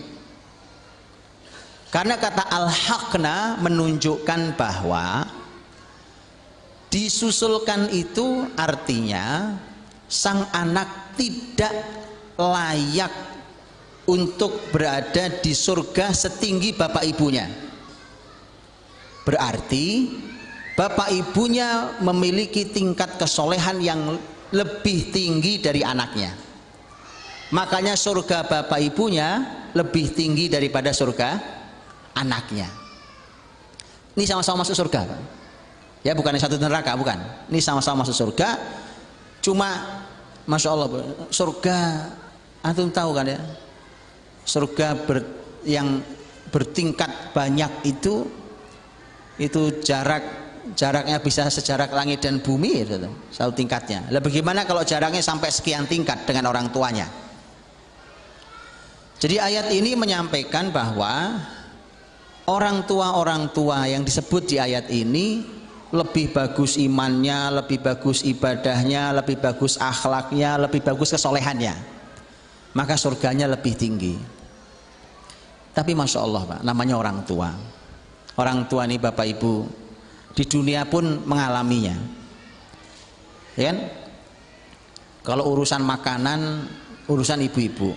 Karena kata al-haqna menunjukkan bahwa disusulkan itu artinya sang anak tidak layak untuk berada di surga setinggi bapak ibunya. Berarti bapak ibunya memiliki tingkat kesolehan yang lebih tinggi dari anaknya. Makanya surga bapak ibunya lebih tinggi daripada surga anaknya. Ini sama-sama masuk surga, Pak. Ya, bukan satu neraka, bukan. Ini sama-sama masuk surga. Cuma Masya Allah, surga antum tahu kan ya, surga yang bertingkat banyak itu jaraknya bisa sejarak langit dan bumi, gitu, satu tingkatnya. Lah bagaimana kalau jaraknya sampai sekian tingkat dengan orang tuanya? Jadi ayat ini menyampaikan bahwa orang tua yang disebut di ayat ini lebih bagus imannya, lebih bagus ibadahnya, lebih bagus akhlaknya, lebih bagus kesolehannya, maka surganya lebih tinggi. Tapi Masya Allah, Pak, namanya orang tua. Orang tua ini bapak ibu di dunia pun mengalaminya, ya kan? Kalau urusan makanan, urusan ibu-ibu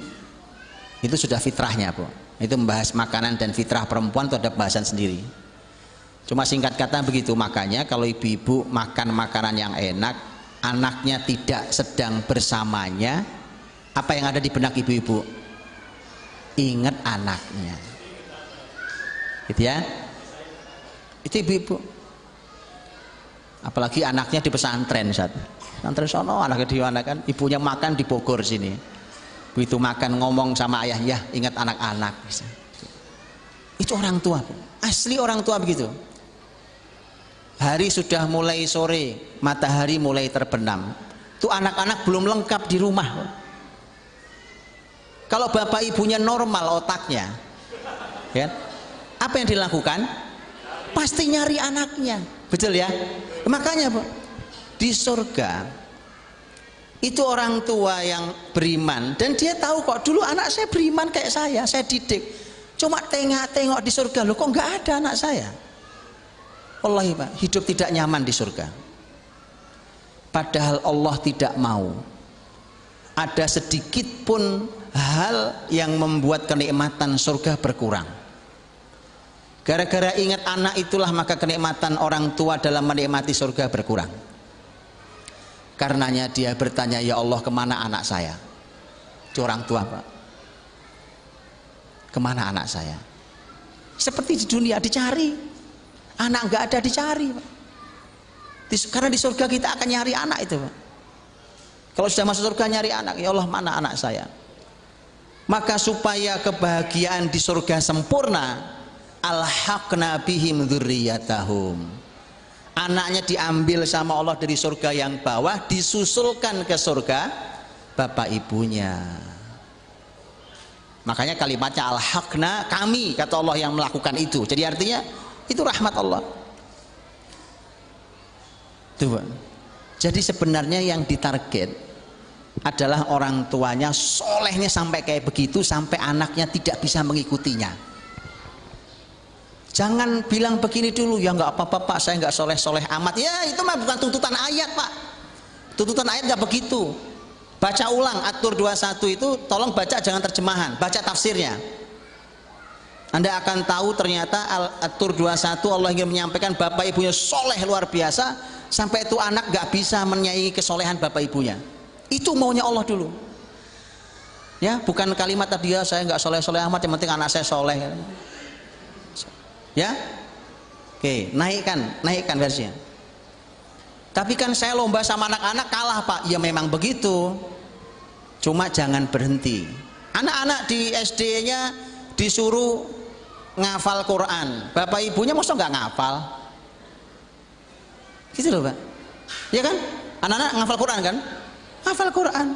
itu sudah fitrahnya, Bu. Itu membahas makanan dan fitrah perempuan itu ada bahasan sendiri. Cuma singkat kata begitu. Makanya kalau ibu-ibu makan makanan yang enak, anaknya tidak sedang bersamanya, apa yang ada di benak ibu-ibu? Ingat anaknya, gitu ya. Itu ibu-ibu. Apalagi anaknya di pesantren, pesantren sono, anaknya di mana kan, ibunya makan di Bogor sini. Begitu makan ngomong sama ayah, ya ingat anak-anak. Itu orang tua, asli orang tua begitu. Hari sudah mulai sore, matahari mulai terbenam, itu anak-anak belum lengkap di rumah. Kalau bapak ibunya normal otaknya, ya, apa yang dilakukan? Pasti nyari anaknya, betul ya. Makanya, Bu, di surga itu orang tua yang beriman, dan dia tahu kok dulu anak saya beriman kayak saya didik, cuma tengok di surga loh kok nggak ada anak saya. Wallahi Pak, hidup tidak nyaman di surga. Padahal Allah tidak mau ada sedikit pun hal yang membuat kenikmatan surga berkurang. Gara-gara ingat anak itulah maka kenikmatan orang tua dalam menikmati surga berkurang. Karenanya dia bertanya, ya Allah kemana anak saya? Itu orang tua Pak, kemana anak saya? Seperti di dunia dicari, anak nggak ada dicari Pak. Karena di surga kita akan nyari anak itu Pak. Kalau sudah masuk surga nyari anak, ya Allah mana anak saya? Maka supaya kebahagiaan di surga sempurna, alhaqna bihim dzurriyyatahum, anaknya diambil sama Allah dari surga yang bawah, disusulkan ke surga bapak ibunya. Makanya kalimatnya alhaqna, kami, kata Allah yang melakukan itu. Jadi artinya itu rahmat Allah. Tuh. Jadi sebenarnya yang ditarget adalah orang tuanya solehnya sampai kayak begitu, sampai anaknya tidak bisa mengikutinya. Jangan bilang begini dulu, ya nggak apa-apa Pak, saya nggak soleh-soleh amat. Ya itu mah bukan tuntutan ayat Pak. Tuntutan ayat nggak begitu. Baca ulang At-Tur 21 itu, tolong baca jangan terjemahan, baca tafsirnya. Anda akan tahu ternyata At-Tur 21 Allah ingin menyampaikan bapak ibunya soleh luar biasa, sampai itu anak nggak bisa menyaingi kesolehan bapak ibunya. Itu maunya Allah dulu. Ya, bukan kalimat tadi ya saya nggak soleh-soleh amat, yang penting anak saya soleh. Ya, oke, naikkan versinya. Tapi kan saya lomba sama anak-anak kalah Pak. Ya memang begitu, cuma jangan berhenti. Anak-anak di SD-nya disuruh ngafal Quran, bapak ibunya masa nggak ngafal? Gitu loh Pak. Ya kan, anak-anak ngafal Quran kan? Ngafal Quran.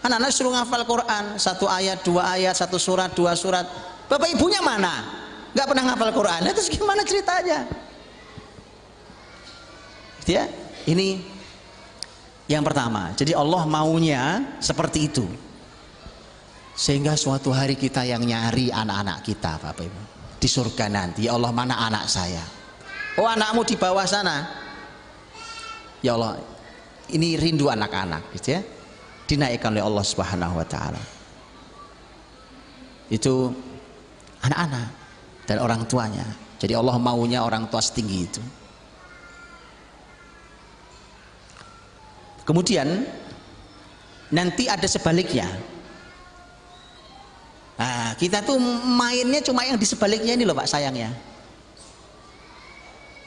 Anak-anak suruh ngafal Quran, 1 ayat, 2 ayat, 1 surat, 2 surat. Bapak ibunya mana? Nggak pernah ngafal Quran. Nah, terus gimana ceritanya? Ya, ini yang pertama. Jadi Allah maunya seperti itu, sehingga suatu hari kita yang nyari anak-anak kita Bapak Ibu di surga nanti. Ya Allah mana anak saya? Oh anakmu di bawah sana. Ya Allah ini rindu anak-anak gitu ya, dinaikkan oleh Allah Subhanahu wa taala. Itu anak-anak dan orang tuanya. Jadi Allah maunya orang tua setinggi itu. Kemudian nanti ada sebaliknya. Nah, kita tuh mainnya cuma yang di sebaliknya ini loh Pak sayangnya.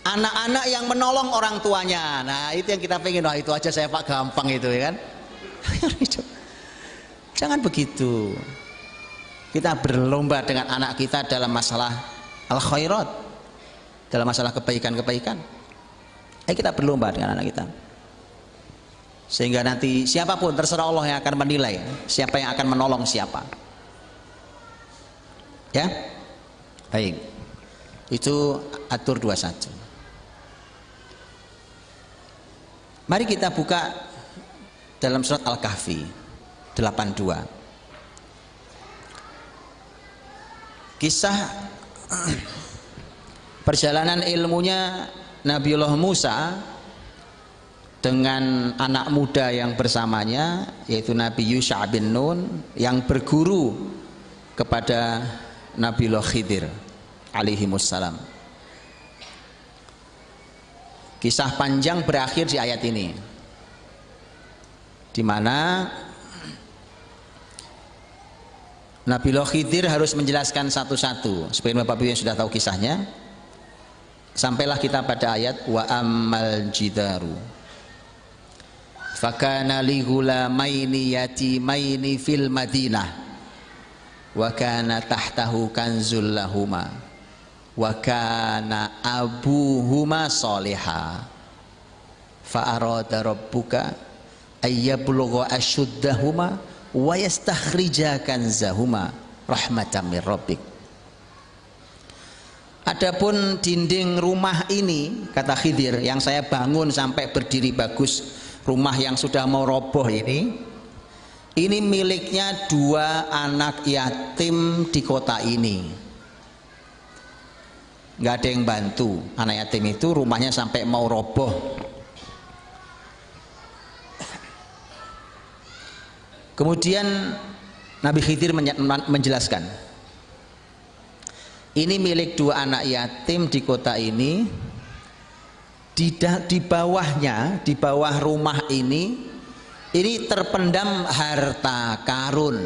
Anak-anak yang menolong orang tuanya. Nah, itu yang kita pengen. Wah, itu aja saya Pak gampang itu ya kan. Jangan begitu. Kita berlomba dengan anak kita dalam masalah al-khairat, dalam masalah kebaikan-kebaikan. Ayo kita berlomba dengan anak kita, sehingga nanti siapapun terserah Allah yang akan menilai siapa yang akan menolong siapa. Ya, baik. Itu At-Tur 21. Mari kita buka dalam surat Al-Kahfi 82. Kisah perjalanan ilmunya Nabiullah Musa dengan anak muda yang bersamanya, yaitu Nabi Yusha bin Nun, yang berguru kepada Nabiullah Khidir alaihimussalam. Kisah panjang berakhir di ayat ini, di mana Nabiullah Khidir harus menjelaskan satu-satu. Sebagian Bapak Ibu yang sudah tahu kisahnya, sampailah kita pada ayat wa ammal jidaru fakana li ghulamaini yatimaini fil madinah wa kana tahtahu kanzul lahuma wa kana abuhuma sholiha fa arada rabbuka ayyablugha ashuddahuma wa yastakhrija kanzahuma rahmatan mir rabbik. Adapun dinding rumah ini, kata Khidir, yang saya bangun sampai berdiri bagus, rumah yang sudah mau roboh ini miliknya 2 anak yatim di kota ini. Nggak ada yang bantu anak yatim itu, rumahnya sampai mau roboh. Kemudian Nabi Khidir menjelaskan, ini milik 2 anak yatim di kota ini. Di bawahnya, di bawah rumah ini terpendam harta karun.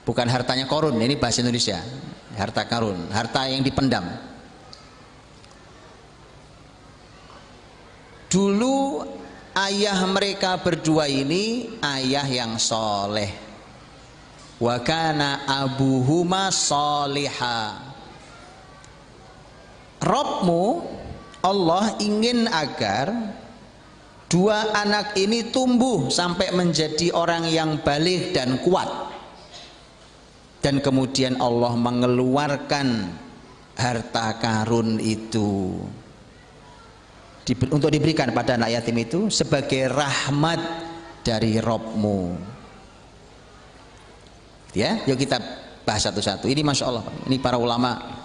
Bukan hartanya korun, ini bahasa Indonesia. Harta karun, harta yang dipendam. Dulu ayah mereka berdua ini ayah yang soleh. Wa kana abuhuma sholiha. Rabbmu Allah ingin agar 2 anak ini tumbuh sampai menjadi orang yang baligh dan kuat. Dan kemudian Allah mengeluarkan harta karun itu untuk diberikan pada anak yatim itu sebagai rahmat dari Rabbmu. Ya, yuk kita bahas satu-satu. Ini masya Allah, ini para ulama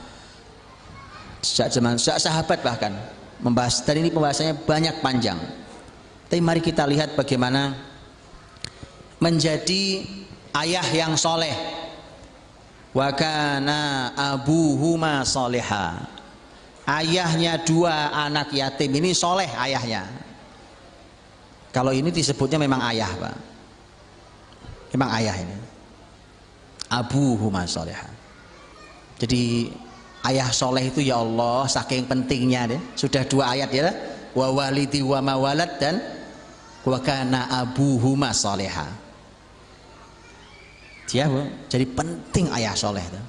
sejak zaman sahabat bahkan membahas. Dan ini pembahasannya banyak panjang. Tapi mari kita lihat bagaimana menjadi ayah yang soleh. Wa kana abuhuma soleha. Ayahnya 2 anak yatim ini soleh ayahnya. Kalau ini disebutnya memang ayah, Pak. Memang ayah ini. Abuhuma soleha. Jadi ayah soleh itu ya Allah saking pentingnya deh. Sudah 2 ayat ya, wa walidi wa mawalad dan wa kana abuhuma soleha. Ya, jadi penting ayah soleh itu.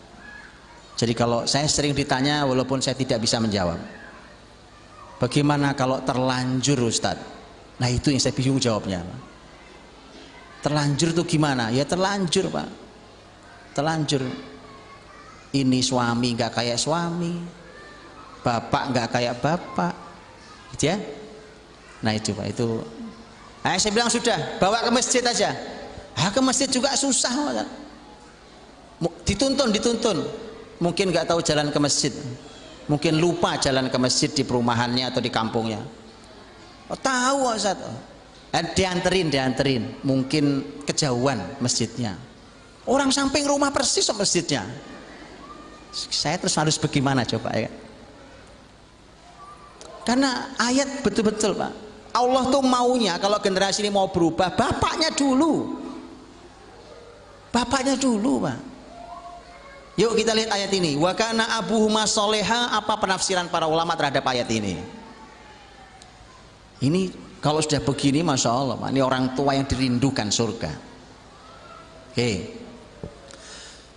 Jadi kalau saya sering ditanya walaupun saya tidak bisa menjawab, bagaimana kalau terlanjur Ustadz? Nah itu yang saya bingung jawabnya. Terlanjur itu gimana? Ya terlanjur Pak. Terlanjur, ini suami nggak kayak suami, bapak nggak kayak bapak, gitu ya. Nah itu Pak, itu saya bilang sudah bawa ke masjid aja. Ke masjid juga susah, dituntun mungkin nggak tahu jalan ke masjid, mungkin lupa jalan ke masjid di perumahannya atau di kampungnya. Tahu Ustaz, dianterin mungkin kejauhan masjidnya. Orang samping rumah persis sama masjidnya. Saya terus harus bagaimana coba ya? Karena ayat betul-betul Pak. Allah tuh maunya kalau generasi ini mau berubah, bapaknya dulu. Bapaknya dulu Pak. Yuk kita lihat ayat ini. Wa kana abuhuma soleha. Apa penafsiran para ulama terhadap ayat ini? Ini kalau sudah begini masya Allah Pak. Ini orang tua yang dirindukan surga. Oke.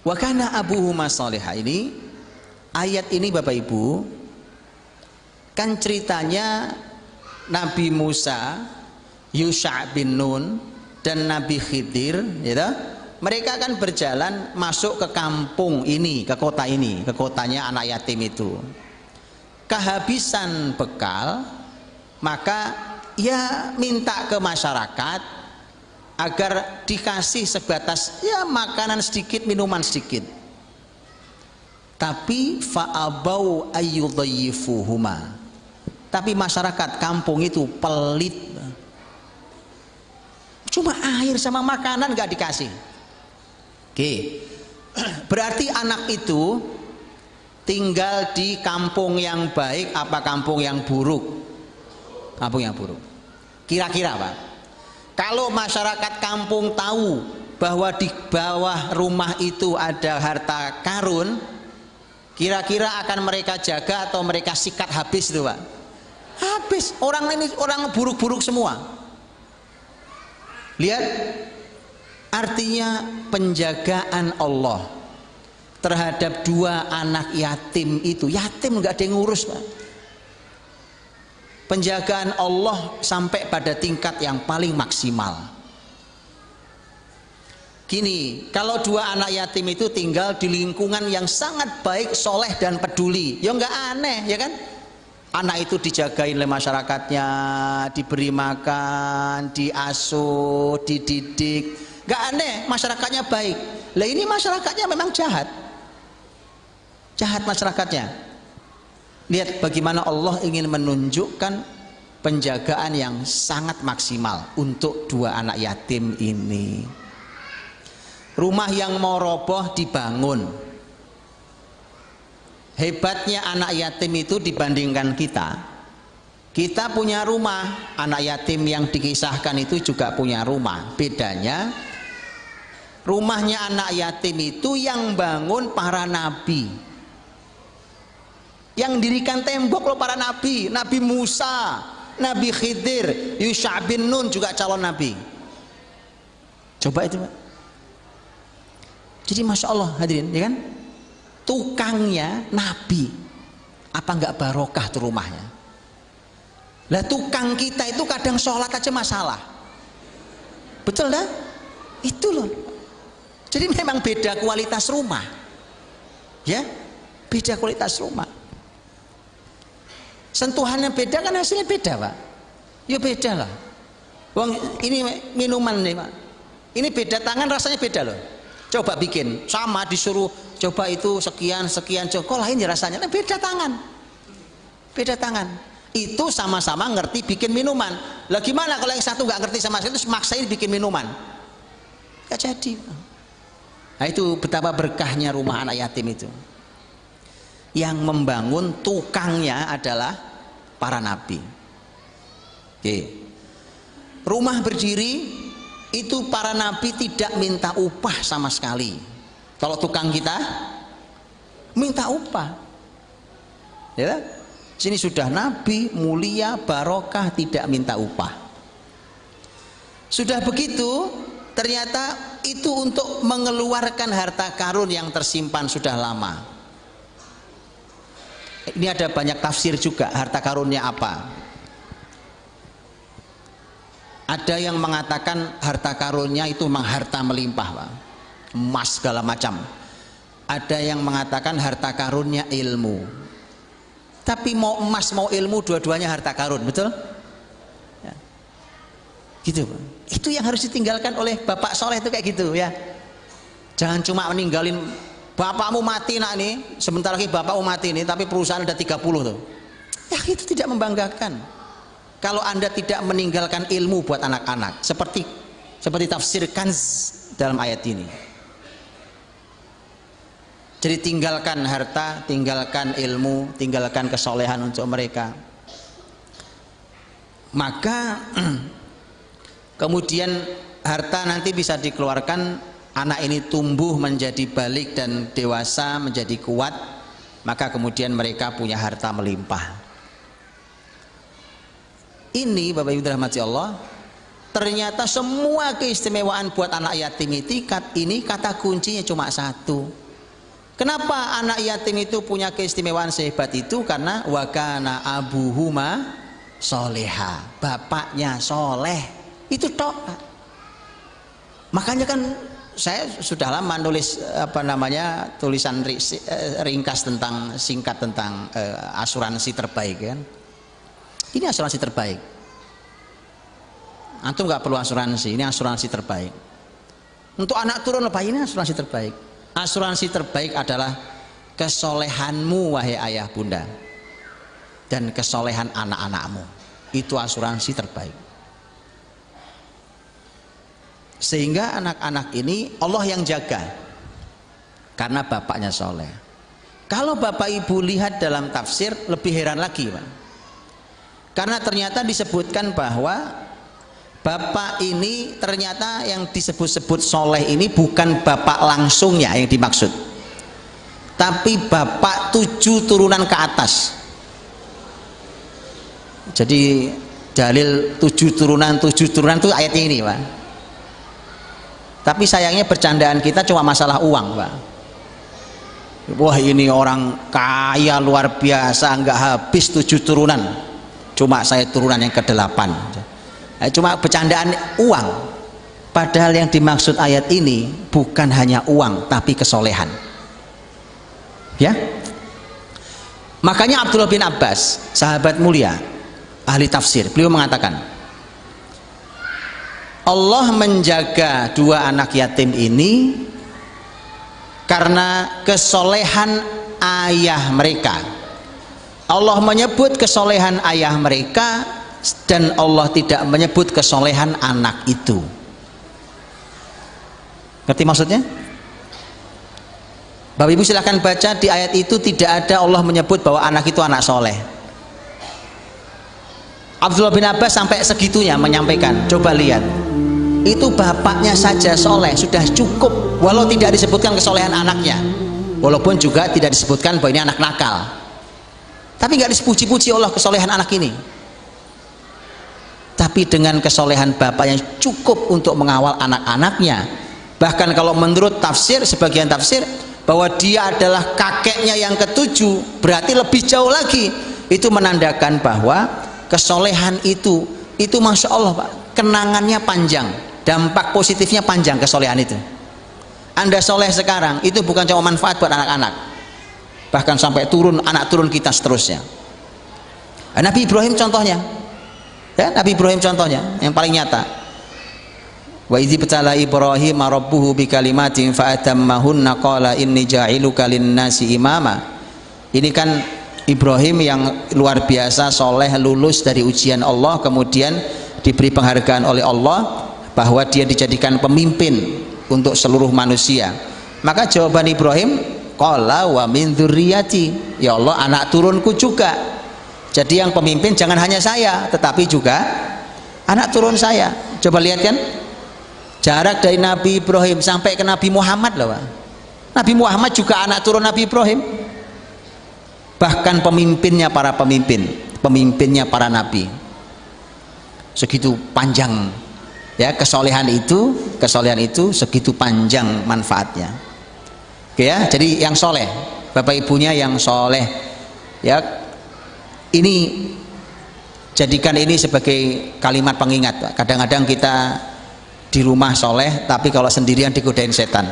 Wa kana abuhuma soleha ini, ayat ini Bapak Ibu kan ceritanya Nabi Musa, Yusha bin Nun dan Nabi Khidir, gitu. Mereka kan berjalan masuk ke kampung ini, ke kota ini, ke kotanya anak yatim itu. Kehabisan bekal, maka ya minta ke masyarakat agar dikasih sebatas ya makanan sedikit, minuman sedikit. Tapi fa'abau ayyudhayifuhuma. Tapi masyarakat kampung itu pelit. Cuma air sama makanan gak dikasih. Oke. Berarti anak itu tinggal di kampung yang baik apa kampung yang buruk? Kampung yang buruk. Kira-kira Pak, kalau masyarakat kampung tahu bahwa di bawah rumah itu ada harta karun, kira-kira akan mereka jaga atau mereka sikat habis itu Pak? Habis. Orang ini orang buruk-buruk semua. Lihat, artinya penjagaan Allah terhadap 2 anak yatim itu. Yatim nggak ada yang ngurus Pak. Penjagaan Allah sampai pada tingkat yang paling maksimal. Gini, kalau dua anak yatim itu tinggal di lingkungan yang sangat baik, soleh dan peduli, ya nggak aneh, ya kan? Anak itu dijagain oleh masyarakatnya, diberi makan, diasuh, dididik, nggak aneh, masyarakatnya baik. Lah ini masyarakatnya memang jahat, jahat masyarakatnya. Lihat bagaimana Allah ingin menunjukkan penjagaan yang sangat maksimal untuk dua anak yatim ini. Rumah yang mau roboh dibangun. Hebatnya anak yatim itu dibandingkan kita. Kita punya rumah, anak yatim yang dikisahkan itu juga punya rumah. Bedanya, rumahnya anak yatim itu yang bangun para nabi. Yang dirikan tembok loh para nabi. Nabi Musa, Nabi Khidir, Yusha bin Nun juga calon nabi. Coba itu, Pak. Jadi Masya Allah hadirin, ya kan? Tukangnya nabi, apa enggak barokah tuh rumahnya? Lah tukang kita itu kadang sholat aja masalah, betul dah? Itu loh. Jadi memang beda kualitas rumah, ya, beda kualitas rumah. Sentuhannya beda kan hasilnya beda, Pak. Ya beda lah. Wong ini minuman nih, Pak. Ini beda tangan rasanya beda loh. Coba bikin sama disuruh coba itu sekian kok lain ya rasanya. Nah, beda tangan, beda tangan. Itu sama-sama ngerti bikin minuman. Lah gimana kalau yang satu nggak ngerti sama sekali terus maksain bikin minuman? Gak jadi. Nah itu betapa berkahnya rumah anak yatim itu. Yang membangun tukangnya adalah para nabi. Oke. Rumah berdiri itu para nabi tidak minta upah sama sekali. Kalau tukang kita minta upah, ya, sini sudah nabi mulia barokah tidak minta upah. Sudah begitu ternyata itu untuk mengeluarkan harta karun yang tersimpan sudah lama. Ini ada banyak tafsir juga harta karunnya apa. Ada yang mengatakan harta karunnya itu memang harta melimpah, Pak. Emas segala macam. Ada yang mengatakan harta karunnya ilmu. Tapi mau emas mau ilmu dua-duanya harta karun, betul? Ya. Gitu, Pak. Itu yang harus ditinggalkan oleh bapak soleh itu kayak gitu ya. Jangan cuma meninggalin bapakmu mati nak nih, sebentar lagi bapakmu mati nih, tapi perusahaan ada 30 tuh. Ya itu tidak membanggakan. Kalau Anda tidak meninggalkan ilmu buat anak-anak, seperti tafsir Kanz dalam ayat ini. Jadi tinggalkan harta, tinggalkan ilmu, tinggalkan kesolehan untuk mereka. Maka kemudian harta nanti bisa dikeluarkan, anak ini tumbuh menjadi balik dan dewasa, menjadi kuat, maka kemudian mereka punya harta melimpah. Ini Bapak Ibu dirahmati Allah, ternyata semua keistimewaan buat anak yatim ini kata kuncinya cuma satu. Kenapa anak yatim itu punya keistimewaan sehebat itu? Karena wakana abuhuma soleha, bapaknya soleh, itu tok. Makanya kan saya sudah lama nulis tulisan ringkas tentang singkat tentang asuransi terbaik kan. Ini asuransi terbaik. Antum nggak perlu asuransi, ini asuransi terbaik. Untuk anak turun lebih ini asuransi terbaik. Asuransi terbaik adalah kesolehanmu wahai ayah bunda dan kesolehan anak-anakmu. Itu asuransi terbaik. Sehingga anak-anak ini Allah yang jaga karena bapaknya soleh. Kalau bapak ibu lihat dalam tafsir lebih heran lagi, Pak. Karena ternyata disebutkan bahwa bapak ini ternyata yang disebut-sebut soleh ini bukan bapak langsungnya yang dimaksud, tapi bapak 7 turunan ke atas. Jadi dalil 7 turunan itu ayatnya ini, Pak. Tapi sayangnya bercandaan kita cuma masalah uang, Pak. Wah ini orang kaya luar biasa, nggak habis 7 turunan. Cuma saya turunan yang ke-8. Cuma bercandaan uang. Padahal yang dimaksud ayat ini bukan hanya uang tapi kesolehan. Ya. Makanya Abdullah bin Abbas, sahabat mulia, ahli tafsir, beliau mengatakan, Allah menjaga dua anak yatim ini karena kesolehan ayah mereka. Allah menyebut kesolehan ayah mereka dan Allah tidak menyebut kesolehan anak itu. Ngerti maksudnya? Bapak Ibu silahkan baca, di ayat itu tidak ada Allah menyebut bahwa anak itu anak soleh. Abdullah bin Abbas sampai segitunya menyampaikan, coba lihat, itu bapaknya saja soleh sudah cukup, walau tidak disebutkan kesolehan anaknya, walaupun juga tidak disebutkan bahwa ini anak nakal, tapi nggak dipuji-puji Allah kesolehan anak ini. Tapi dengan kesolehan bapak yang cukup untuk mengawal anak-anaknya, bahkan kalau menurut tafsir, sebagian tafsir, bahwa dia adalah kakeknya yang ketujuh, berarti lebih jauh lagi. Itu menandakan bahwa kesolehan itu Masya Allah Pak, kenangannya panjang, dampak positifnya panjang kesolehan itu. Anda soleh sekarang, itu bukan cuma manfaat buat anak-anak, bahkan sampai turun, anak turun kita seterusnya. Nabi Ibrahim contohnya, ya, Nabi Ibrahim contohnya yang paling nyata. Wa idzi btala Ibrahim rabbuhu bikalimatin fa atammahunna qala inni ja'iluka lin-nasi imama. Ini kan Ibrahim yang luar biasa soleh, lulus dari ujian Allah, kemudian diberi penghargaan oleh Allah bahwa dia dijadikan pemimpin untuk seluruh manusia. Maka jawaban Ibrahim, qala wa min dzurriyyati, ya Allah anak turunku juga. Jadi yang pemimpin jangan hanya saya, tetapi juga anak turun saya. Coba lihat kan, jarak dari Nabi Ibrahim sampai ke Nabi Muhammad loh Pak. Nabi Muhammad juga anak turun Nabi Ibrahim. Bahkan pemimpinnya para pemimpin, pemimpinnya para nabi. Segitu panjang ya kesolehan itu segitu panjang manfaatnya. Oke ya, jadi yang soleh, bapak ibunya yang soleh ya, ini jadikan ini sebagai kalimat pengingat Pak. Kadang-kadang kita di rumah soleh tapi kalau sendirian digodain setan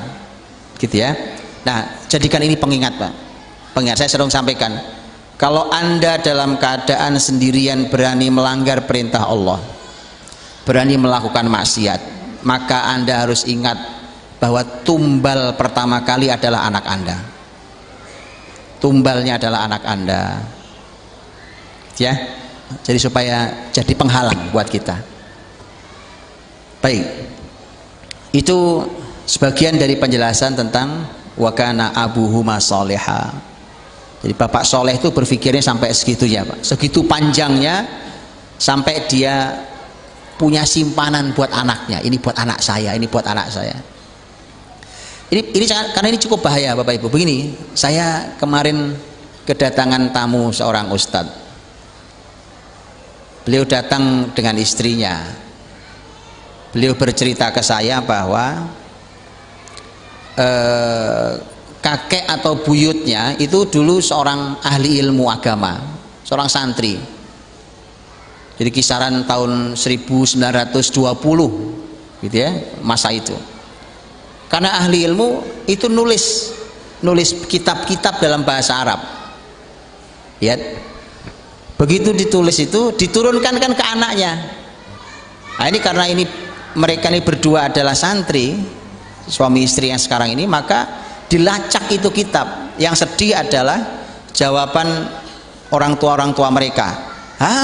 gitu ya. Nah jadikan ini pengingat Pak, pengingat. Saya sering sampaikan, kalau Anda dalam keadaan sendirian berani melanggar perintah Allah, berani melakukan maksiat, maka Anda harus ingat bahwa tumbal pertama kali adalah anak Anda, tumbalnya adalah anak Anda ya. Jadi supaya jadi penghalang buat kita. Baik, itu sebagian dari penjelasan tentang wakana abuhuma soleha. Jadi bapak soleh itu berpikirnya sampai segitunya Pak, segitu panjangnya, sampai dia punya simpanan buat anaknya. Ini buat anak saya, ini buat anak saya. Ini karena ini cukup bahaya Bapak Ibu. Begini, saya kemarin kedatangan tamu seorang ustadz. Beliau datang dengan istrinya. Beliau bercerita ke saya bahwa kakek atau buyutnya itu dulu seorang ahli ilmu agama, seorang santri. Jadi kisaran tahun 1920 gitu ya, masa itu. Karena ahli ilmu itu nulis kitab-kitab dalam bahasa Arab. Ya. Begitu ditulis itu diturunkan kan ke anaknya. Nah, ini karena ini mereka ini berdua adalah santri, suami istri yang sekarang ini, maka dilacak itu kitab. Yang sedih adalah jawaban orang tua mereka.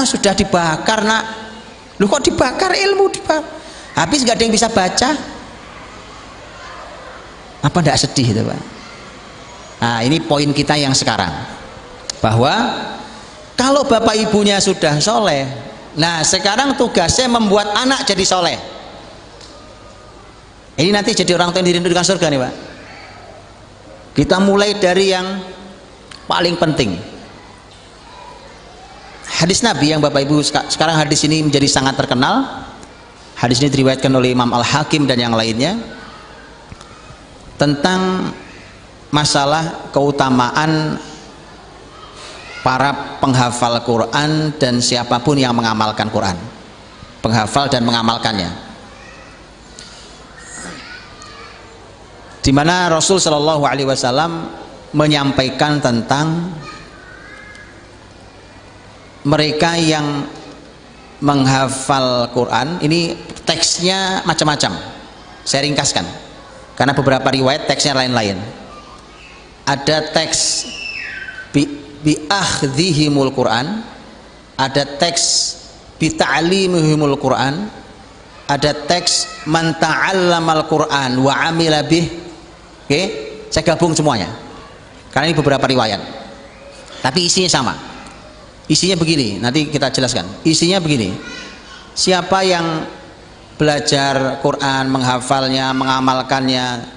Sudah dibakar nak. Lu kok dibakar, ilmu dibakar, habis nggak ada yang bisa baca. Apa tidak sedih itu Pak? Nah ini poin kita yang sekarang, bahwa kalau bapak ibunya sudah soleh, nah sekarang tugasnya membuat anak jadi soleh. Ini nanti jadi orang tua yang dirindukan surga nih Pak. Kita mulai dari yang paling penting, hadis Nabi yang bapak ibu sekarang, hadis ini menjadi sangat terkenal. Hadis ini diriwayatkan oleh Imam Al-Hakim dan yang lainnya, tentang masalah keutamaan para penghafal Quran dan siapapun yang mengamalkan Quran, penghafal dan mengamalkannya. di mana Rasul Shallallahu Alaihi Wasallam menyampaikan tentang mereka yang menghafal Quran. Ini teksnya macam-macam, saya ringkaskan karena beberapa riwayat teksnya lain-lain. Ada teks bi akhdhihimul Quran, ada teks bi ta'limihimul Quran, ada teks man ta'allamal Quran wa amila bih. Oke, saya gabung semuanya karena ini beberapa riwayat tapi isinya sama. Isinya begini, nanti kita jelaskan. Isinya begini: siapa yang belajar Quran, menghafalnya, mengamalkannya,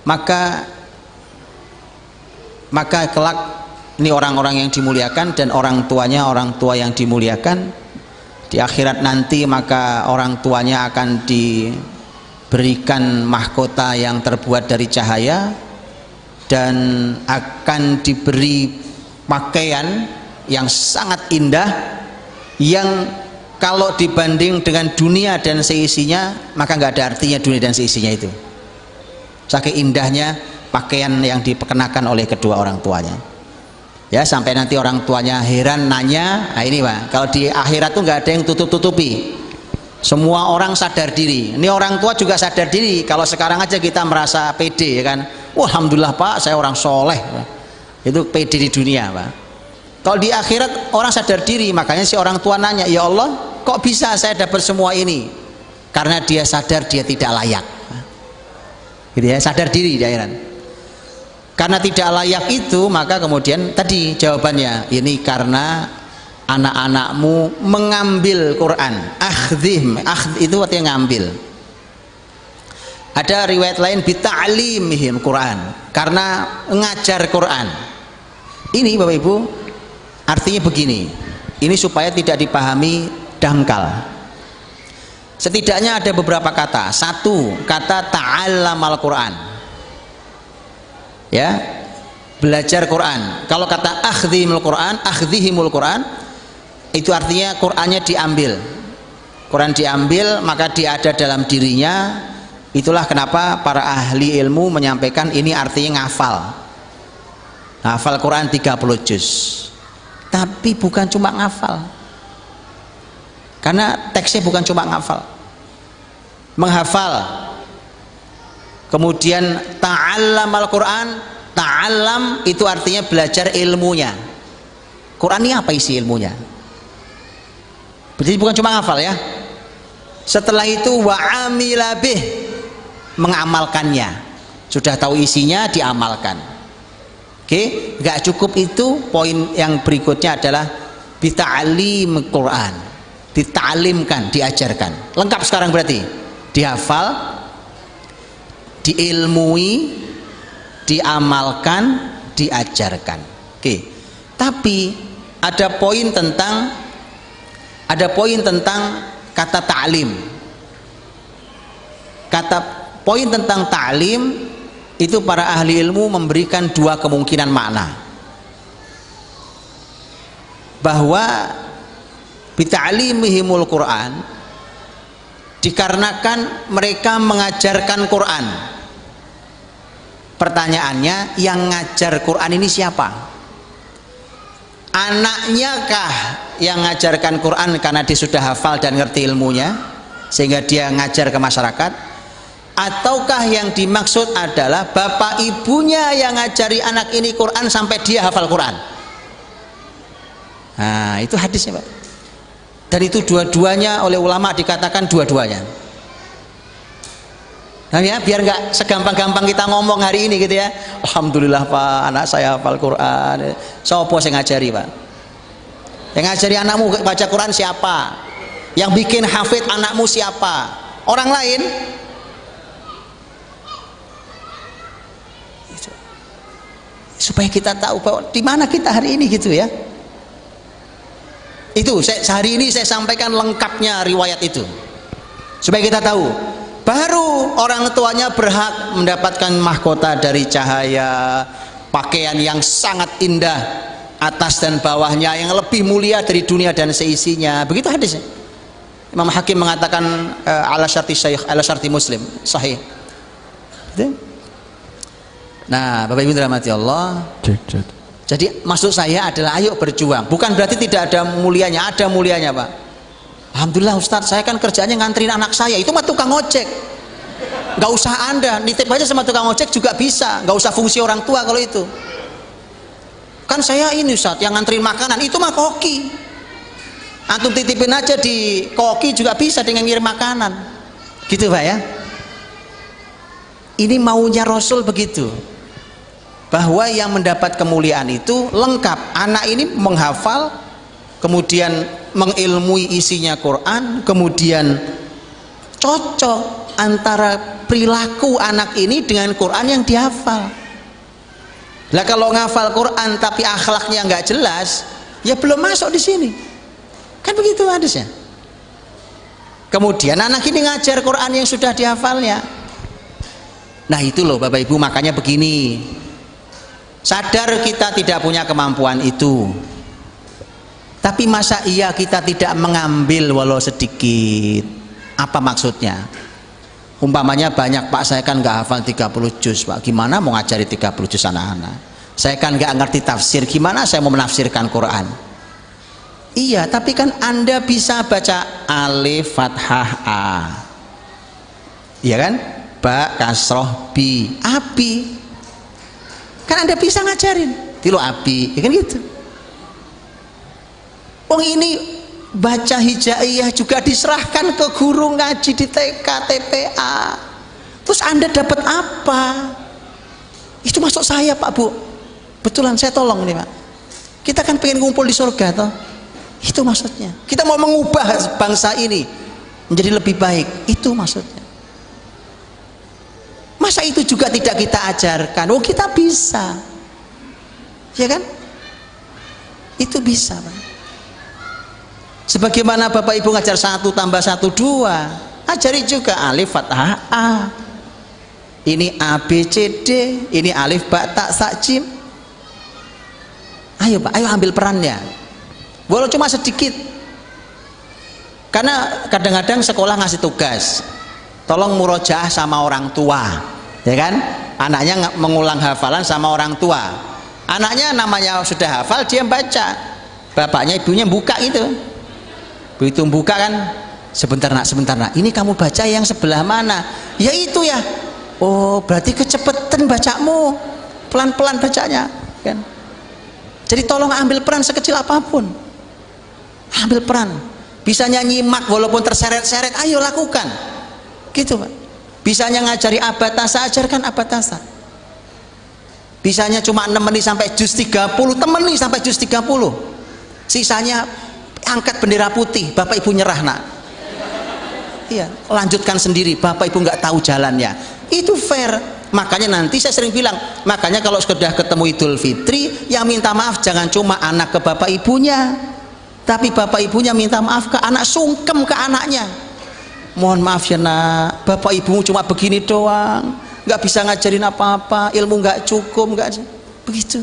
maka kelak ini orang-orang yang dimuliakan, dan orang tuanya orang tua yang dimuliakan. Di akhirat nanti maka orang tuanya akan diberikan mahkota yang terbuat dari cahaya dan akan diberi pakaian yang sangat indah, yang kalau dibanding dengan dunia dan seisinya maka nggak ada artinya dunia dan seisinya itu. Saking indahnya pakaian yang dikenakan oleh kedua orang tuanya, ya, sampai nanti orang tuanya heran nanya, nah ini Pak, kalau di akhirat tuh nggak ada yang tutup-tutupi, semua orang sadar diri. Ini orang tua juga sadar diri. Kalau sekarang aja kita merasa pede, ya kan, wah alhamdulillah Pak saya orang soleh, itu pede di dunia Pak. Kalau di akhirat orang sadar diri, makanya si orang tua nanya, ya Allah kok bisa saya dapat semua ini? Karena dia sadar dia tidak layak, gitu ya, sadar diri di akhirat. Karena tidak layak itu, maka kemudian tadi jawabannya, ini karena anak-anakmu mengambil Quran. Akhdhim, akhd itu artinya ngambil. Ada riwayat lain bita'limihim Quran, karena ngajar Quran. Ini Bapak Ibu artinya begini, ini supaya tidak dipahami dangkal. Setidaknya ada beberapa kata. Satu, kata ta'allamal Quran, ya, belajar Quran. Kalau kata akhdhimul Quran, akhdhihimul Quran, itu artinya Qurannya diambil. Quran diambil, maka dia ada dalam dirinya. Itulah kenapa para ahli ilmu menyampaikan ini artinya ngafal. Ngafal Quran 30 juz. Tapi bukan cuma ngafal, karena teksnya bukan cuma ngafal, menghafal. Kemudian ta'allamal Quran, ta'allam itu artinya belajar ilmunya. Quran ini apa isi ilmunya? Jadi bukan cuma ngafal ya. Setelah itu wa amila bih, mengamalkannya. Sudah tahu isinya, diamalkan. Oke, nggak cukup itu. Poin yang berikutnya adalah bita'alim Quran, dita'alimkan, diajarkan. Lengkap sekarang berarti, dihafal, diilmui, diamalkan, diajarkan. Oke, tapi ada poin tentang kata ta'lim. Poin tentang ta'lim itu para ahli ilmu memberikan dua kemungkinan makna, bahwa bita'limihimul Quran dikarenakan mereka mengajarkan Quran. Pertanyaannya, yang ngajar Quran ini siapa? Anaknya kah yang ngajarkan Quran karena dia sudah hafal dan ngerti ilmunya sehingga dia ngajar ke masyarakat? Ataukah yang dimaksud adalah bapak ibunya yang ngajari anak ini Quran sampai dia hafal Quran? Nah, itu hadisnya Pak. Dan itu dua-duanya oleh ulama dikatakan dua-duanya. Nah ya, biar nggak segampang-gampang kita ngomong hari ini gitu ya, alhamdulillah Pak anak saya hafal Quran. Sopo yang ngajari Pak? Yang ngajari anakmu baca Quran siapa? Yang bikin hafid anakmu siapa? Orang lain? Supaya kita tahu bahwa di mana kita hari ini gitu ya. Itu sehari ini saya sampaikan lengkapnya riwayat itu supaya kita tahu, baru orang tuanya berhak mendapatkan mahkota dari cahaya, pakaian yang sangat indah atas dan bawahnya, yang lebih mulia dari dunia dan seisinya. Begitu hadisnya. Imam Hakim mengatakan ala syarti Syekh, ala syarti Muslim, sahih. Nah, Bapak Ibu dirahmati Allah. Jadi maksud saya adalah ayo berjuang. Bukan berarti tidak ada mulianya, ada mulianya, Pak. Alhamdulillah Ustadz, saya kan kerjaannya nganterin anak saya, itu mah tukang ojek. Nggak usah Anda, nitip aja sama tukang ojek juga bisa, nggak usah fungsi orang tua kalau itu. Kan saya ini Ustadz, yang nganterin makanan, itu mah koki. Antum titipin aja di koki juga bisa dengan ngirim makanan. Gitu Pak ya. Ini maunya Rasul begitu. Bahwa yang mendapat kemuliaan itu lengkap. Anak ini menghafal, kemudian mengilmui isinya Quran, kemudian cocok antara perilaku anak ini dengan Quran yang dihafal. Lah kalau ngafal Quran tapi akhlaknya nggak jelas, ya belum masuk di sini. Kan begitu hadisnya. Kemudian anak ini ngajar Quran yang sudah dihafalnya. Nah itu loh Bapak Ibu, makanya begini. Sadar kita tidak punya kemampuan itu. Tapi masa iya kita tidak mengambil walau sedikit? Apa maksudnya? Umpamanya banyak, Pak, saya kan nggak hafal 30 juz, Pak. Gimana mau ngajari 30 juz anak-anak? Saya kan nggak ngerti tafsir, gimana saya mau menafsirkan Quran? Iya, tapi kan Anda bisa baca alif fathah a. Iya kan? Ba kasroh bi, abi. Kan Anda bisa ngajarin. Tilo abi, ya kan gitu. Wong ini baca hijaiyah juga diserahkan ke guru ngaji di TK, TPA. Terus Anda dapat apa? Itu maksud saya Pak Bu. Betulan saya tolong nih Pak. Kita kan pengen ngumpul di surga toh. Itu maksudnya. Kita mau mengubah bangsa ini menjadi lebih baik. Itu maksudnya. Masa itu juga tidak kita ajarkan? Oh kita bisa. Ya kan? Itu bisa Pak. Sebagaimana Bapak Ibu ngajar 1 tambah 1 2, ajari juga alif fathah a. Ini A B C D, ini alif ba ta sa jim. Ayo Pak, ayo ambil perannya. Walau cuma sedikit. Karena kadang-kadang sekolah ngasih tugas, tolong murojaah sama orang tua, ya kan? Anaknya mengulang hafalan sama orang tua. Anaknya namanya sudah hafal, dia baca. Bapaknya ibunya buka itu. Begitu buka kan, sebentar nak, ini kamu baca yang sebelah mana? Ya itu ya. Oh berarti kecepetan bacamu, pelan-pelan bacanya kan. Jadi tolong ambil peran sekecil apapun, ambil peran. Bisanya nyimak walaupun terseret-seret, ayo lakukan gitu Pak. Bisanya ngajari abatasa, ajarkan abatasa. Bisanya cuma 6 menit sampai juz 30, temani sampai juz 30. Sisanya angkat bendera putih, Bapak Ibu nyerah nak. Iya, lanjutkan sendiri, Bapak Ibu nggak tahu jalannya. Itu fair. Makanya nanti saya sering bilang, makanya kalau sudah ketemu Idul Fitri, yang minta maaf jangan cuma anak ke bapak ibunya, tapi bapak ibunya minta maaf ke anak, sungkem ke anaknya. Mohon maaf ya nak, bapak ibumu cuma begini doang, nggak bisa ngajarin apa-apa, ilmu nggak cukup, nggak begitu.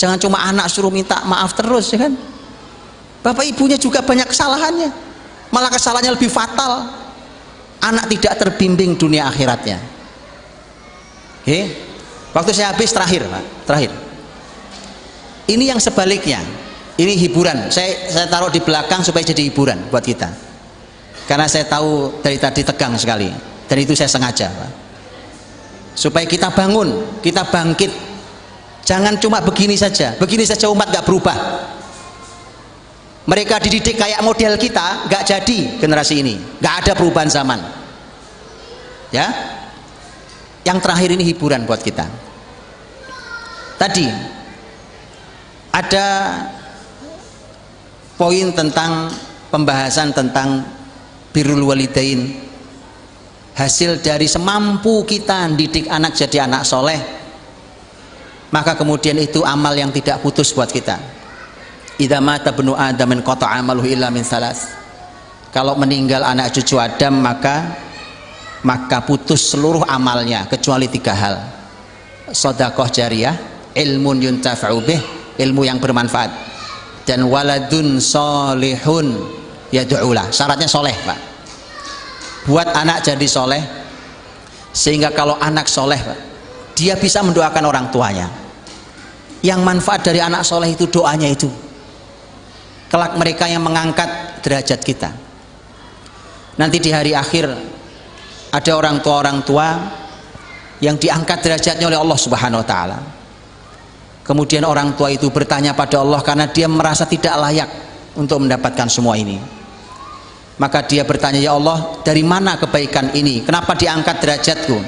Jangan cuma anak suruh minta maaf terus, ya kan? Bapak ibunya juga banyak kesalahannya, malah kesalahannya lebih fatal. Anak tidak terbimbing dunia akhiratnya. Oke, waktu saya habis, terakhir Pak, terakhir. Ini yang sebaliknya, ini hiburan. Saya taruh di belakang supaya jadi hiburan buat kita. Karena saya tahu dari tadi tegang sekali, dan itu saya sengaja Pak. Supaya kita bangun, kita bangkit. Jangan cuma begini saja umat gak berubah. Mereka dididik kayak model kita, nggak jadi generasi ini, nggak ada perubahan zaman. Ya, yang terakhir ini hiburan buat kita. Tadi ada poin tentang pembahasan tentang birrul walidain. Hasil dari semampu kita didik anak jadi anak soleh, maka kemudian itu amal yang tidak putus buat kita. Idza mata ibnu Adam min qata'a amaluhu illa min salas. Kalau meninggal anak cucu Adam maka putus seluruh amalnya kecuali 3 hal. Sedekah jariyah, ilmun yuntafa'u bih, ilmu yang bermanfaat, dan waladun solihun yad'ulah. Syaratnya soleh Pak. Buat anak jadi soleh, sehingga kalau anak soleh Pak, dia bisa mendoakan orang tuanya. Yang manfaat dari anak soleh itu doanya itu. Kelak mereka yang mengangkat derajat kita. Nanti di hari akhir ada orang tua yang diangkat derajatnya oleh Allah Subhanahu wa taala. Kemudian orang tua itu bertanya pada Allah karena dia merasa tidak layak untuk mendapatkan semua ini. Maka dia bertanya, ya Allah, dari mana kebaikan ini? Kenapa diangkat derajatku?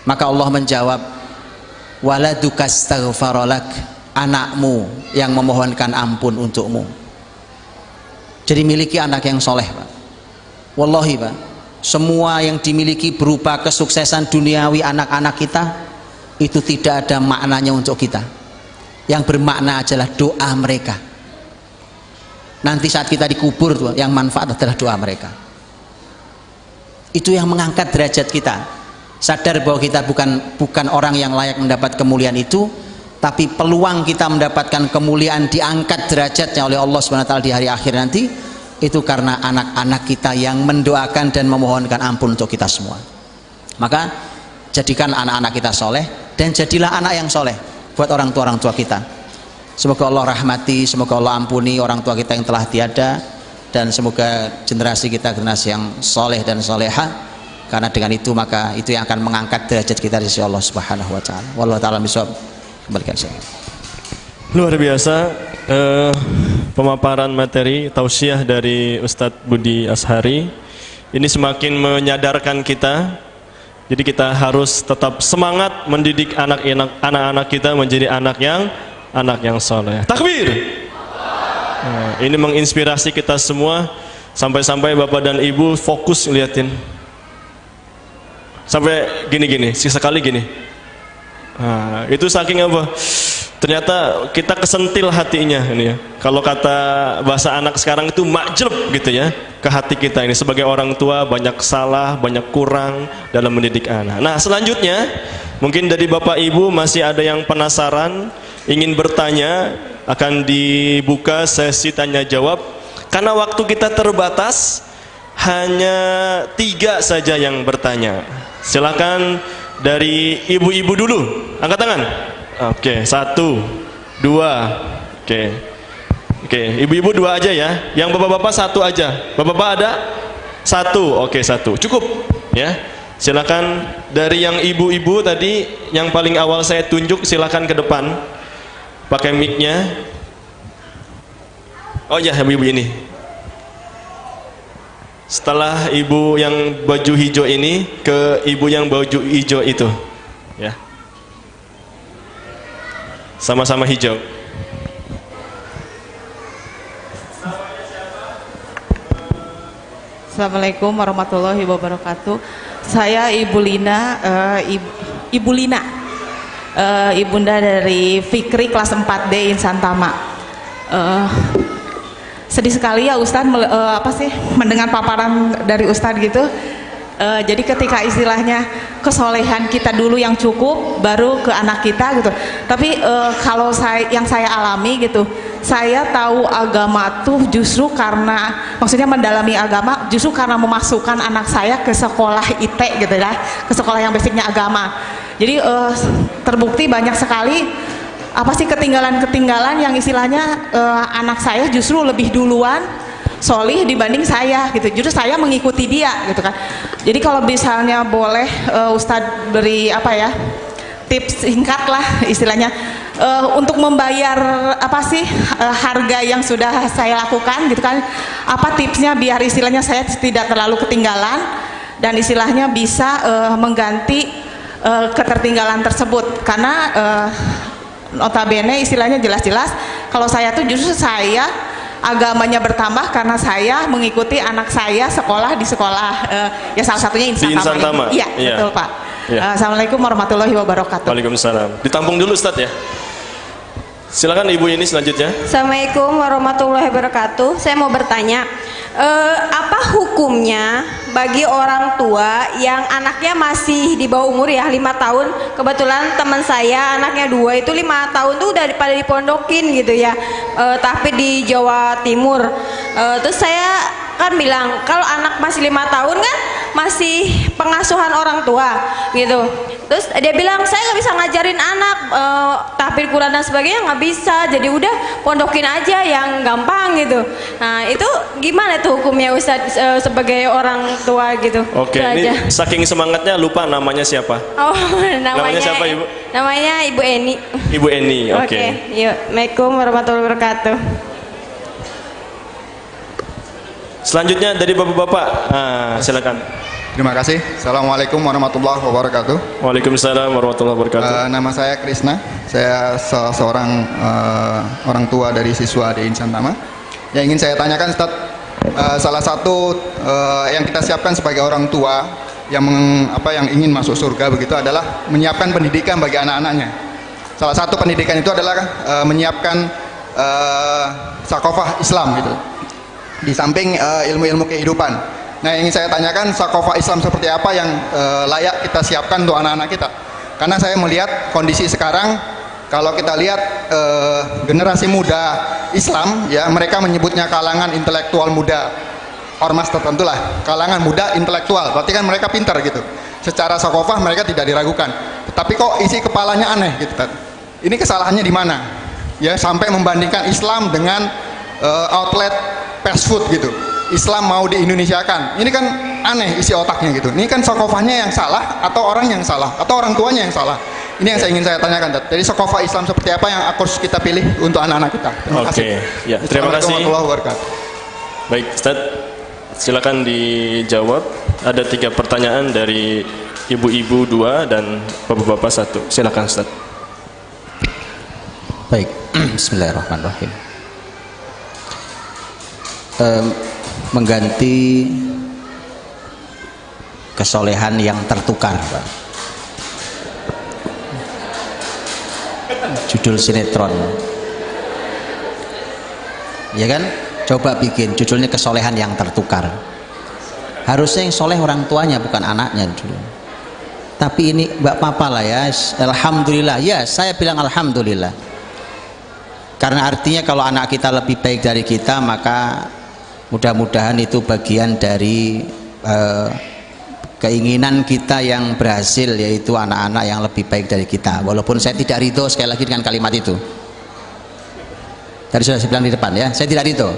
Maka Allah menjawab, waladuka astaghfaralak, anakmu yang memohonkan ampun untukmu. Jadi miliki anak yang soleh, Pak. Wallahi, Pak, semua yang dimiliki berupa kesuksesan duniawi anak-anak kita itu tidak ada maknanya untuk kita. Yang bermakna adalah doa mereka. Nanti saat kita dikubur tuh, yang manfaat adalah doa mereka. Itu yang mengangkat derajat kita. Sadar bahwa kita bukan orang yang layak mendapat kemuliaan itu, tapi peluang kita mendapatkan kemuliaan diangkat derajatnya oleh Allah SWT di hari akhir nanti itu karena anak-anak kita yang mendoakan dan memohonkan ampun untuk kita semua. Maka jadikan anak-anak kita soleh dan jadilah anak yang soleh buat orang tua kita. Semoga Allah rahmati, semoga Allah ampuni orang tua kita yang telah tiada, dan semoga generasi kita generasi yang soleh dan soleha. Karena dengan itu maka itu yang akan mengangkat derajat kita di sisi Allah Subhanahu wa taala. Wallahu taala bisawab. Kembalikan saya. Luar biasa pemaparan materi tausiah dari Ustadz Budi Ashari. Ini semakin menyadarkan kita. Jadi kita harus tetap semangat mendidik anak-anak kita menjadi anak yang soleh. Takbir. Nah, ini menginspirasi kita semua sampai-sampai Bapak dan Ibu fokus liatin. Sampai gini-gini, sekali gini. Nah, itu saking apa? Ternyata kita kesentil hatinya ini ya. Kalau kata bahasa anak sekarang itu makjleb gitu ya, ke hati kita ini sebagai orang tua banyak salah, banyak kurang dalam mendidik anak. Nah, selanjutnya mungkin dari Bapak Ibu masih ada yang penasaran, ingin bertanya, akan dibuka sesi tanya jawab. Karena waktu kita terbatas, hanya 3 saja yang bertanya. Silakan dari ibu-ibu dulu, angkat tangan. Oke, 1, 2. Oke, ibu-ibu 2 aja ya. Yang bapak-bapak 1 aja. Bapak-bapak ada 1. Oke, 1 cukup ya. Silakan dari yang ibu-ibu tadi, yang paling awal saya tunjuk, silakan ke depan. Pakai mic-nya. Oh ya, ibu-ibu ini. Setelah ibu yang baju hijau ini ke ibu yang baju hijau itu ya, sama-sama hijau. Assalamualaikum warahmatullahi wabarakatuh. Saya Ibu Lina, Ibu Lina, ibunda dari Fikri kelas 4D Insan Tama. Sedih sekali ya Ustadz mendengar paparan dari Ustadz gitu. Jadi ketika istilahnya kesolehan kita dulu yang cukup baru ke anak kita gitu. Tapi kalau yang saya alami gitu, saya tahu agama tuh justru karena, maksudnya mendalami agama justru karena memasukkan anak saya ke sekolah IT gitu ya, ke sekolah yang basicnya agama. Jadi terbukti banyak sekali ketinggalan yang istilahnya anak saya justru lebih duluan solih dibanding saya gitu. Justru saya mengikuti dia gitu kan. Jadi kalau misalnya boleh Ustadz beri tips singkat lah istilahnya untuk membayar harga yang sudah saya lakukan gitu kan. Apa tipsnya biar istilahnya saya tidak terlalu ketinggalan dan istilahnya bisa mengganti ketertinggalan tersebut. Karena notabene istilahnya jelas-jelas kalau saya tuh justru saya agamanya bertambah karena saya mengikuti anak saya sekolah di sekolah ya salah satunya Insan Tama. Iya, betul Pak. Ya. Assalamualaikum warahmatullahi wabarakatuh. Waalaikumsalam. Ditampung dulu Ustadz ya. Silakan ibu ini selanjutnya. Assalamualaikum warahmatullahi wabarakatuh. Saya mau bertanya, apa hukumnya bagi orang tua yang anaknya masih di bawah umur ya 5 tahun? Kebetulan teman saya anaknya 2 itu 5 tahun tuh udah pada dipondokin gitu ya, tapi di Jawa Timur. Terus saya kan bilang kalau anak masih 5 tahun kan masih pengasuhan orang tua gitu. Terus dia bilang saya nggak bisa ngajarin anak tahfidz Quran dan sebagainya, nggak bisa, jadi udah pondokin aja yang gampang gitu. Nah itu gimana tuh hukumnya Ustadz sebagai orang tua gitu? Oke, Itu ini aja. saking semangatnya lupa namanya siapa? Oh, Namanya siapa, Ibu? Namanya Ibu Eni. Ibu Eni, oke. Yuk, Assalamualaikum warahmatullahi wabarakatuh. Selanjutnya dari bapak-bapak, silakan. Terima kasih. Assalamualaikum warahmatullahi wabarakatuh. Waalaikumsalam warahmatullahi wabarakatuh. Nama saya Krisna. Saya salah seorang orang tua dari siswa di Insan Tama. Yang ingin saya tanyakan, Ustaz, salah satu yang kita siapkan sebagai orang tua yang yang ingin masuk surga begitu adalah menyiapkan pendidikan bagi anak-anaknya. Salah satu pendidikan itu adalah menyiapkan sakofah Islam gitu. Di samping ilmu-ilmu kehidupan. Nah, yang ingin saya tanyakan, sakofah Islam seperti apa yang layak kita siapkan untuk anak-anak kita? Karena saya melihat kondisi sekarang, kalau kita lihat generasi muda Islam, ya mereka menyebutnya kalangan intelektual muda, ormas tertentu lah, kalangan muda intelektual. Berarti kan mereka pintar gitu. Secara sakofah mereka tidak diragukan. Tetapi kok isi kepalanya aneh gitu. Ini kesalahannya di mana? Ya, sampai membandingkan Islam dengan outlet fast food gitu. Islam mau di Indonesiakan. Ini kan aneh isi otaknya gitu. Ini kan sakofahnya yang salah atau orang yang salah atau orang tuanya yang salah. Ini yang saya ingin saya tanyakan, Dad. Jadi sakofah Islam seperti apa yang harus kita pilih untuk anak-anak kita? Terima kasih. Ya, terima kasih. Warahmatullahi wabarakatuh. Baik, Ustaz, silakan dijawab. Ada 3 pertanyaan dari ibu-ibu 2 dan bapak-bapak 1. Silakan, Ustaz. Baik, bismillahirrahmanirrahim. Mengganti kesolehan yang tertukar, Pak. Judul sinetron, ya kan? Coba bikin judulnya kesolehan yang tertukar. Harusnya yang soleh orang tuanya, bukan anaknya dulu. Tapi ini Mbak Papa lah ya, alhamdulillah. Ya, saya bilang alhamdulillah. Karena artinya kalau anak kita lebih baik dari kita, maka mudah-mudahan itu bagian dari keinginan kita yang berhasil, yaitu anak-anak yang lebih baik dari kita. Walaupun saya tidak ridho sekali lagi dengan kalimat itu. Tadi sudah saya bilang di depan ya, saya tidak ridho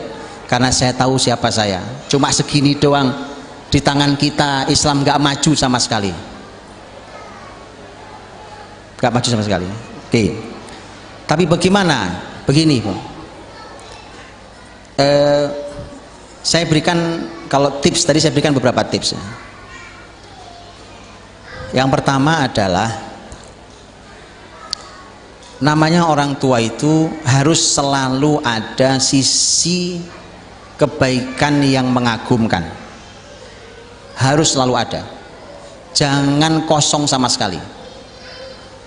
karena saya tahu siapa saya. Cuma segini doang, di tangan kita Islam nggak maju sama sekali, nggak maju sama sekali. Oke. Tapi bagaimana? Begini, saya berikan, kalau tips tadi saya berikan beberapa tips. Yang pertama adalah, namanya orang tua itu harus selalu ada sisi kebaikan yang mengagumkan, harus selalu ada, jangan kosong sama sekali,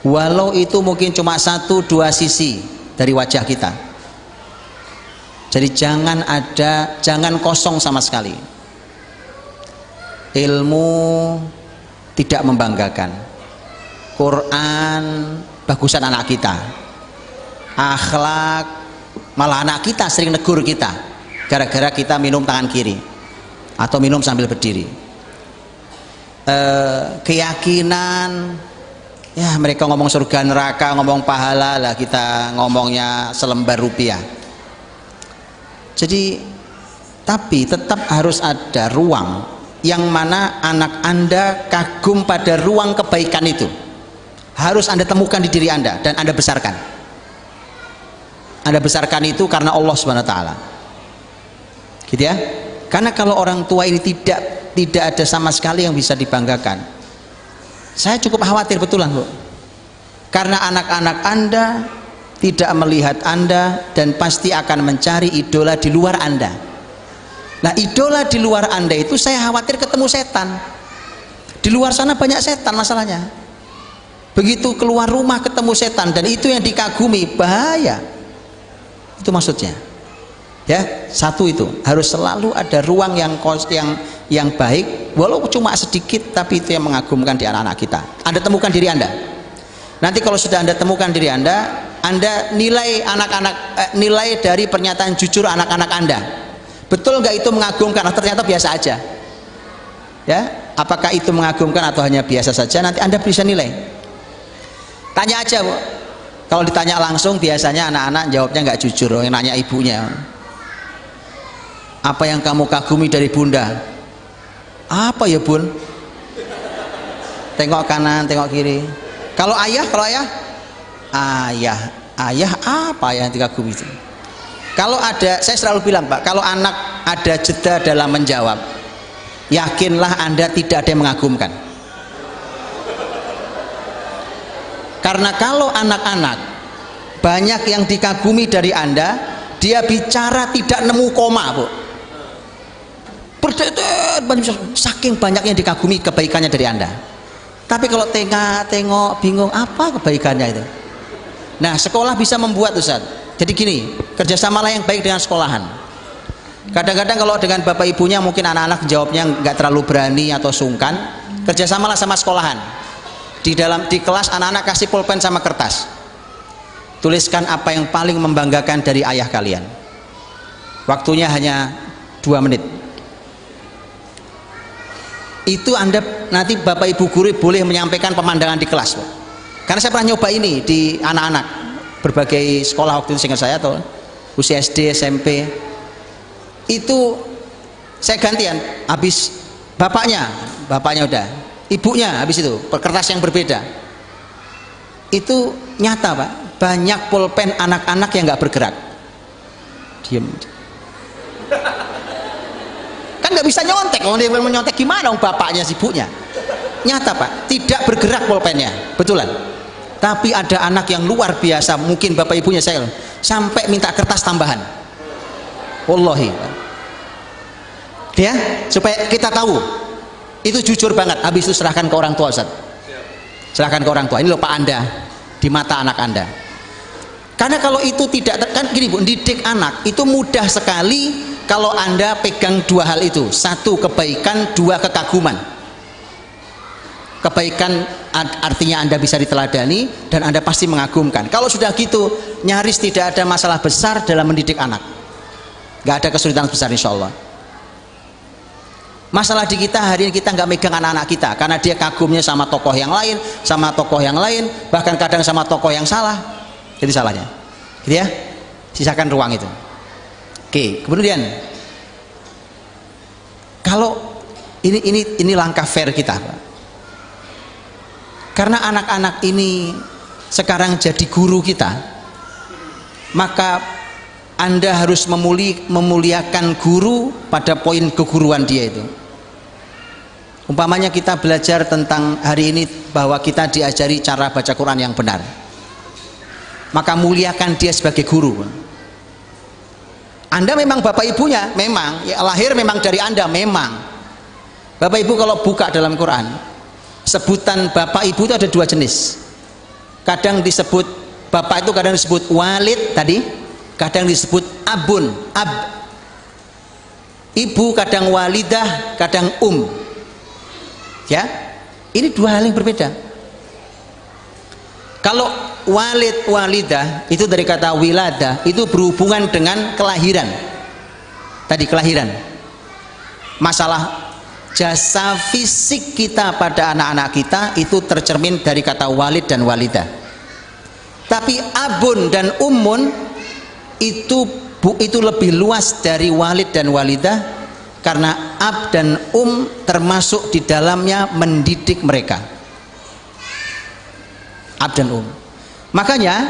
walau itu mungkin cuma 1-2 sisi dari wajah kita. Jadi jangan kosong sama sekali. Ilmu tidak membanggakan, Quran bagusan anak kita, akhlak malah anak kita sering negur kita gara-gara kita minum tangan kiri atau minum sambil berdiri. Keyakinan, ya mereka ngomong surga neraka, ngomong pahala, lah kita ngomongnya selembar rupiah. Jadi, tapi tetap harus ada ruang yang mana anak Anda kagum pada ruang kebaikan itu. Harus Anda temukan di diri Anda dan Anda besarkan. Anda besarkan itu karena Allah SWT. Gitu ya. Karena kalau orang tua ini tidak ada sama sekali yang bisa dibanggakan, saya cukup khawatir betulan, Bu. Karena anak-anak Anda tidak melihat Anda dan pasti akan mencari idola di luar Anda. Nah, idola di luar Anda itu saya khawatir ketemu setan. Di luar sana banyak setan masalahnya. Begitu keluar rumah ketemu setan dan itu yang dikagumi, bahaya. Itu maksudnya. Ya, satu itu harus selalu ada ruang yang baik, walau cuma sedikit, tapi itu yang mengagumkan di anak-anak kita. Anda temukan diri Anda. Nanti kalau sudah Anda temukan diri Anda nilai anak-anak, nilai dari pernyataan jujur anak-anak Anda. Betul nggak itu mengagumkan? Ternyata biasa aja. Ya, apakah itu mengagumkan atau hanya biasa saja, nanti Anda bisa nilai. Tanya aja, Bu. Kalau ditanya langsung biasanya anak-anak jawabnya nggak jujur, yang nanya ibunya. Apa yang kamu kagumi dari bunda? Apa ya, Bun? Tengok kanan, tengok kiri. Kalau ayah, ayah apa yang dikagumi itu? Kalau ada, saya selalu bilang, Pak, kalau anak ada jeda dalam menjawab, yakinlah Anda tidak ada yang mengagumkan. Karena kalau anak-anak banyak yang dikagumi dari Anda, dia bicara tidak nemu koma, Bu. Saking banyaknya dikagumi kebaikannya dari Anda. Tapi kalau tengok bingung apa kebaikannya itu. Nah, sekolah bisa membuat, Ustaz. Jadi gini, kerjasamalah yang baik dengan sekolahan. Kadang-kadang kalau dengan bapak ibunya mungkin anak-anak jawabnya nggak terlalu berani atau sungkan, kerjasamalah sama sekolahan. Di kelas anak-anak kasih pulpen sama kertas. Tuliskan apa yang paling membanggakan dari ayah kalian. Waktunya hanya 2 menit. Itu Anda nanti bapak ibu guru boleh menyampaikan pemandangan di kelas, Pak. Karena saya pernah nyoba ini di anak-anak berbagai sekolah waktu itu, seingat saya, atau usia SD, SMP. Itu saya gantian, habis bapaknya udah, ibunya habis itu kertas yang berbeda. Itu nyata, Pak, banyak pulpen anak-anak yang nggak bergerak, diem. Kan nggak bisa nyontek, kalau dia mau nyontek gimana bapaknya sibuknya. Nyata, Pak, tidak bergerak pulpennya, betulan. Tapi ada anak yang luar biasa, mungkin bapak ibunya saya sampai minta kertas tambahan. Wallahi, ya, supaya kita tahu itu jujur banget. Habis itu serahkan ke orang tua, Ustaz. Serahkan ke orang tua. Ini loh Pak Anda di mata anak Anda. Karena kalau itu tidak, kan gini Bu, didik anak itu mudah sekali kalau Anda pegang 2 hal itu. 1 kebaikan, 2 kekaguman. Kebaikan artinya Anda bisa diteladani dan Anda pasti mengagumkan. Kalau sudah gitu, nyaris tidak ada masalah besar dalam mendidik anak. Gak ada kesulitan besar, insya Allah. Masalah di kita hari ini, kita nggak megang anak-anak kita karena dia kagumnya sama tokoh yang lain, bahkan kadang sama tokoh yang salah. Jadi salahnya, gitu ya. Sisakan ruang itu. Oke, kemudian kalau ini langkah fair kita, Pak. Karena anak-anak ini sekarang jadi guru kita, maka Anda harus memuliakan guru pada poin keguruan dia itu. Umpamanya kita belajar tentang hari ini bahwa kita diajari cara baca Quran yang benar, maka muliakan dia sebagai guru. Anda memang bapak ibunya, memang ya, lahir memang dari Anda, memang. Bapak ibu kalau buka dalam Quran, sebutan bapak ibu itu ada 2 jenis. Kadang disebut bapak itu, kadang disebut walid tadi, kadang disebut abun, ibu, kadang walidah, kadang ya, ini 2 hal yang berbeda. Kalau walid walidah itu dari kata wilada, itu berhubungan dengan kelahiran tadi, kelahiran. Masalah jasa fisik kita pada anak-anak kita itu tercermin dari kata walid dan walidah. Tapi abun dan ummun itu lebih luas dari walid dan walidah, karena ab dan termasuk di dalamnya mendidik mereka. Ab dan makanya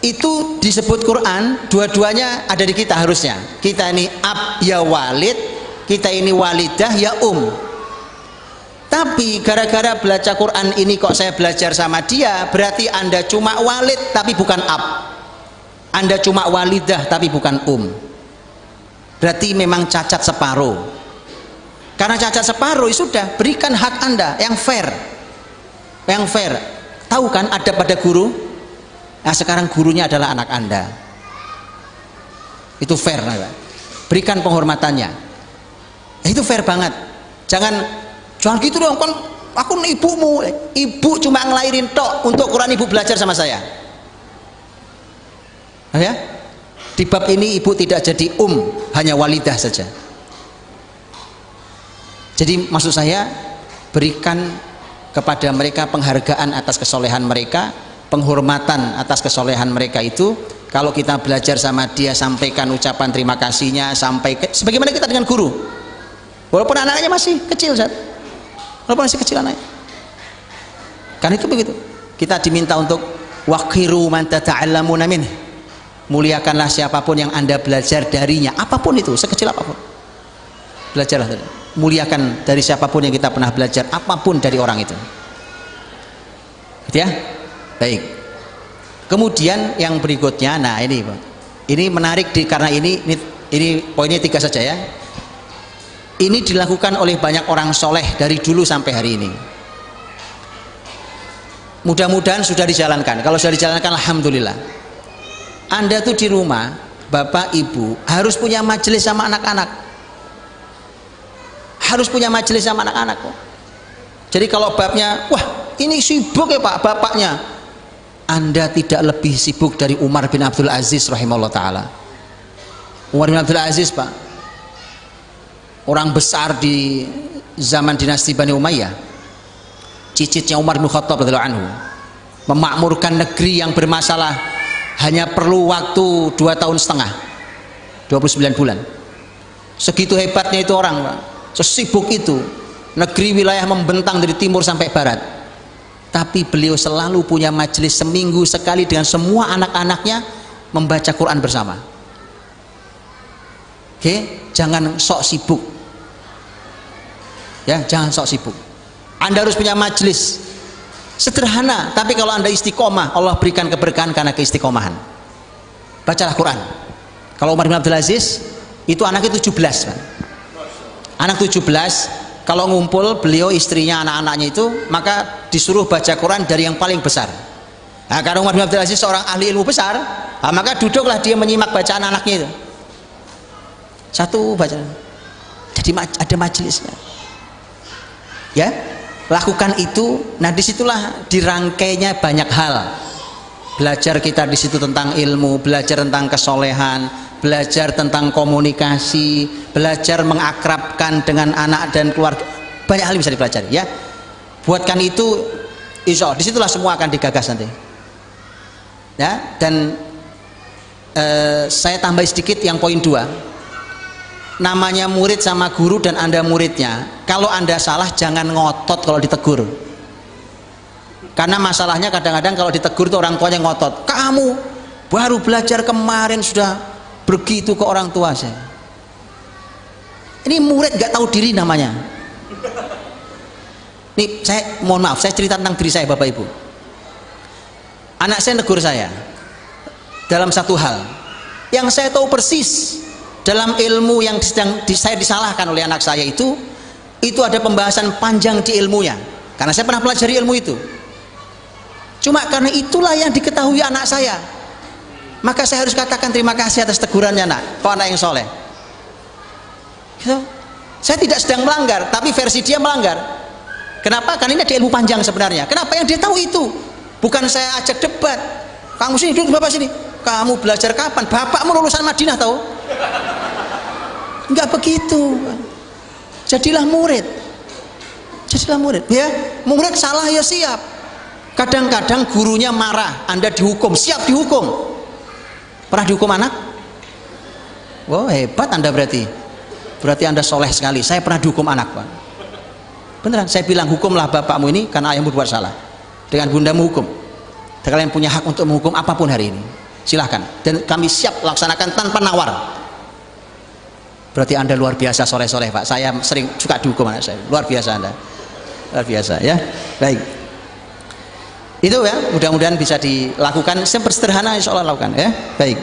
itu disebut Quran, dua-duanya ada di kita harusnya. Kita ini ab ya walid, kita ini walidah ya Tapi gara-gara belajar Quran ini kok saya belajar sama dia, berarti Anda cuma walid tapi bukan ab, Anda cuma walidah tapi bukan berarti memang cacat separuh. Karena cacat separuh, ya sudah, berikan hak Anda yang fair. Tahu kan ada pada guru? Nah, sekarang gurunya adalah anak Anda. Itu fair, berikan penghormatannya. Itu fair banget. Jangan gitu dong, kan aku ibumu, ibu cuma ngelahirin tok, untuk Quran ibu belajar sama saya. Ya, di bab ini ibu tidak jadi hanya walidah saja. Jadi maksud saya, berikan kepada mereka penghargaan atas kesolehan mereka, penghormatan atas kesolehan mereka itu. Kalau kita belajar sama dia, sampaikan ucapan terima kasihnya, sebagaimana kita dengan guru, walaupun anaknya masih kecil, walaupun masih kecil anaknya. Kan itu begitu, kita diminta untuk waqiru man tata'allamuna min, muliakanlah siapapun yang Anda belajar darinya, apapun itu, sekecil apapun, belajarlah, muliakan dari siapapun yang kita pernah belajar, apapun dari orang itu, gitu ya. Baik, kemudian yang berikutnya, nah ini menarik karena ini poinnya 3 saja ya. Ini dilakukan oleh banyak orang soleh dari dulu sampai hari ini. Mudah-mudahan sudah dijalankan. Kalau sudah dijalankan, alhamdulillah. Anda tuh di rumah, bapak ibu harus punya majelis sama anak-anak. Harus punya majelis sama anak-anak kok. Jadi kalau babnya, wah ini sibuk ya pak bapaknya, Anda tidak lebih sibuk dari Umar bin Abdul Aziz rahimahullah ta'ala. Umar bin Abdul Aziz pak, orang besar di zaman dinasti Bani Umayyah, cicitnya Umar bin Khattab radhiyallahu anhu, memakmurkan negeri yang bermasalah hanya perlu waktu 2,5 tahun, 29 bulan. Segitu hebatnya itu orang pak, sesibuk itu, negeri wilayah membentang dari timur sampai barat. Tapi beliau selalu punya majelis seminggu sekali dengan semua anak-anaknya, membaca Quran bersama. Oke, jangan sok sibuk ya, jangan sok sibuk. Anda harus punya majelis sederhana, tapi kalau Anda istiqomah, Allah berikan keberkahan karena keistiqomahan. Bacalah Quran. Kalau Umar bin Abdul Aziz itu anaknya 17 kan? Anak 17, kalau ngumpul beliau, istrinya, anak-anaknya itu, maka disuruh baca Quran dari yang paling besar. Nah, karena Umar bin Abdul Aziz seorang ahli ilmu besar, nah, maka duduklah dia menyimak bacaan anaknya itu. Satu baca. Jadi ada majelisnya. Ya, lakukan itu. Nah, disitulah dirangkainya banyak hal. Belajar kita di situ tentang ilmu, belajar tentang kesolehan, belajar tentang komunikasi, belajar mengakrabkan dengan anak dan keluarga. Banyak hal yang bisa dipelajari ya. Buatkan itu, insya Allah disitulah semua akan digagas nanti ya. Dan saya tambah sedikit yang poin 2, namanya murid sama guru dan Anda muridnya. Kalau Anda salah jangan ngotot kalau ditegur, karena masalahnya kadang-kadang kalau ditegur itu orang tuanya ngotot, kamu baru belajar kemarin sudah begitu ke orang tua saya. Ini murid gak tahu diri namanya. Nih saya mohon maaf, saya cerita tentang diri saya bapak ibu. Anak saya negur saya dalam satu hal yang saya tahu persis. Dalam ilmu yang sedang saya disalahkan oleh anak saya itu ada pembahasan panjang di ilmunya, karena saya pernah pelajari ilmu itu. Cuma karena itulah yang diketahui anak saya, maka saya harus katakan terima kasih atas tegurannya nak, kau anak yang soleh gitu. Saya tidak sedang melanggar, tapi versi dia melanggar. Kenapa? Karena ini ada ilmu panjang sebenarnya. Kenapa? Yang dia tahu itu. Bukan saya ajak debat, kamu sini duduk, bapak sini, kamu belajar kapan? Bapakmu lulusan Madinah tahu? Enggak begitu. Jadilah murid, jadilah murid ya. Murid salah ya siap. Kadang-kadang gurunya marah, Anda dihukum, siap dihukum. Pernah dihukum anak? Wow, hebat Anda berarti Anda soleh sekali. Saya pernah dihukum anak pak, beneran. Saya bilang hukumlah bapakmu ini karena ayahmu buat salah, dengan bundamu hukum. Dan kalian punya hak untuk menghukum apapun hari ini, silahkan, dan kami siap laksanakan tanpa nawar. Berarti Anda luar biasa soleh-soleh pak. Saya sering suka dihukum anak saya, luar biasa Anda, luar biasa ya. Baik, itu ya, mudah-mudahan bisa dilakukan sederhana, insya Allah lakukan ya. Baik,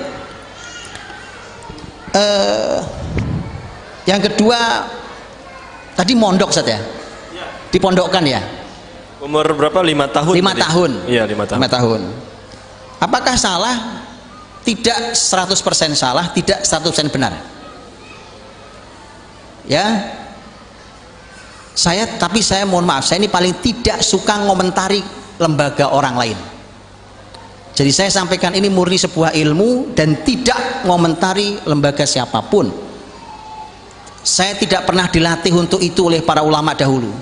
yang kedua tadi mondok Ustaz ya, dipondokkan ya. Umur berapa? 5 tahun. 5 tahun. Iya 5 tahun. 5 tahun. Apakah salah? Tidak 100% salah, tidak 100% benar. Ya, tapi saya mohon maaf, saya ini paling tidak suka ngomentari lembaga orang lain. Jadi saya sampaikan ini murni sebuah ilmu dan tidak ngomentari lembaga siapapun. Saya tidak pernah dilatih untuk itu oleh para ulama dahulu,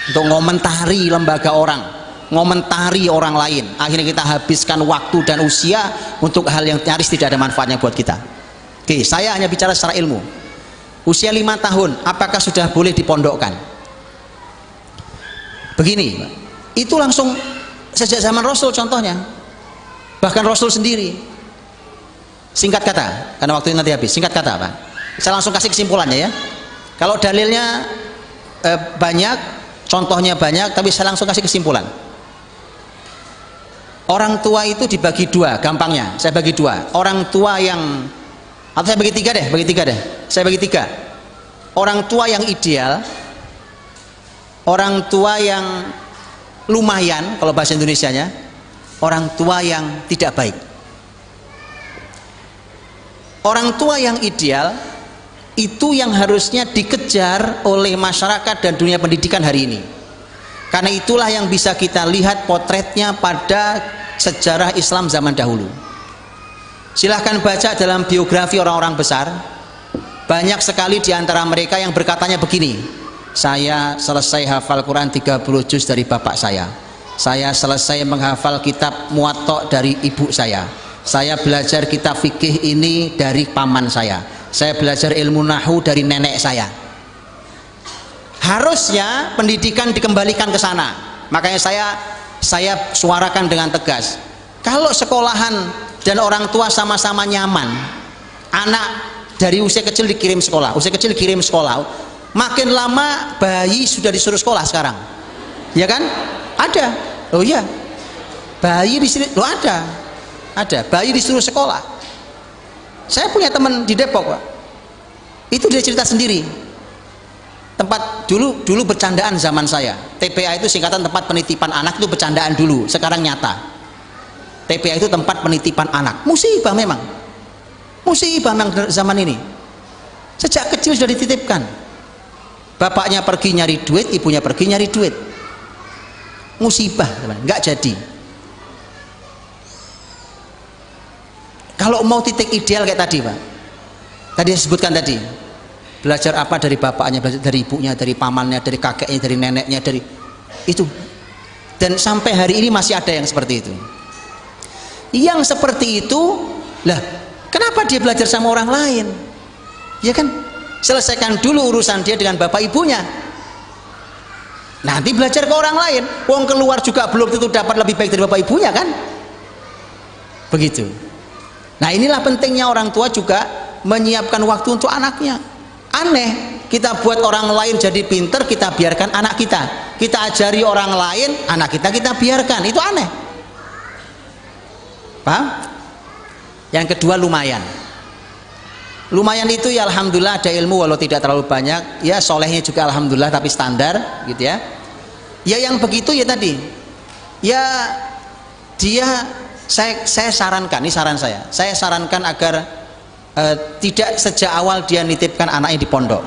untuk ngomentari lembaga orang, ngomentari orang lain. Akhirnya kita habiskan waktu dan usia untuk hal yang nyaris tidak ada manfaatnya buat kita. Oke, saya hanya bicara secara ilmu. Usia 5 tahun, apakah sudah boleh dipondokkan? Begini, itu langsung sejak zaman Rasul contohnya, bahkan Rasul sendiri. Singkat kata, karena waktu nanti habis, singkat kata Pak, saya langsung kasih kesimpulannya ya. Kalau dalilnya banyak, contohnya banyak, tapi saya langsung kasih kesimpulan. Orang tua itu dibagi dua, gampangnya saya bagi dua. Orang tua yang, atau saya bagi tiga deh, saya bagi tiga. Orang tua yang ideal, orang tua yang lumayan, kalau bahasa Indonesianya, orang tua yang tidak baik. Orang tua yang ideal itu yang harusnya dikejar oleh masyarakat dan dunia pendidikan hari ini, karena itulah yang bisa kita lihat potretnya pada sejarah Islam zaman dahulu. Silahkan baca dalam biografi orang-orang besar, banyak sekali di antara mereka yang berkatanya begini: saya selesai hafal Quran 30 juz dari bapak saya selesai menghafal kitab Muwatta dari ibu saya belajar kitab fikih ini dari paman saya belajar ilmu nahu dari nenek saya. Harusnya pendidikan dikembalikan ke sana. Makanya saya suarakan dengan tegas, kalau sekolahan dan orang tua sama-sama nyaman, anak dari usia kecil dikirim sekolah, makin lama bayi sudah disuruh sekolah sekarang, ya kan? Ada, oh iya, bayi di sini, loh ada bayi disuruh sekolah. Saya punya teman di Depok Pak, itu dia cerita sendiri. Tempat dulu bercandaan zaman saya, TPA itu singkatan tempat penitipan anak, itu bercandaan dulu, sekarang nyata. TPA itu tempat penitipan anak, musibah memang zaman ini. Sejak kecil sudah dititipkan, bapaknya pergi nyari duit, ibunya pergi nyari duit, musibah teman, nggak jadi. Kalau mau titik ideal kayak tadi Pak, tadi saya sebutkan tadi, belajar apa dari bapaknya, belajar dari ibunya, dari pamannya, dari kakeknya, dari neneknya, dari itu. Dan sampai hari ini masih ada yang seperti itu. Yang seperti itu, lah kenapa dia belajar sama orang lain? Ya kan, selesaikan dulu urusan dia dengan bapak ibunya, nanti belajar ke orang lain. Wong keluar juga belum tentu dapat lebih baik dari bapak ibunya kan, begitu. Nah inilah pentingnya orang tua juga menyiapkan waktu untuk anaknya. Aneh, kita buat orang lain jadi pinter, kita biarkan anak kita ajari orang lain, anak kita biarkan, itu aneh. Paham? Yang kedua, lumayan itu ya alhamdulillah ada ilmu walau tidak terlalu banyak, ya solehnya juga alhamdulillah tapi standar gitu ya. Ya yang begitu ya tadi, ya dia, saya sarankan, ini saran saya sarankan agar tidak sejak awal dia nitipkan anaknya di pondok,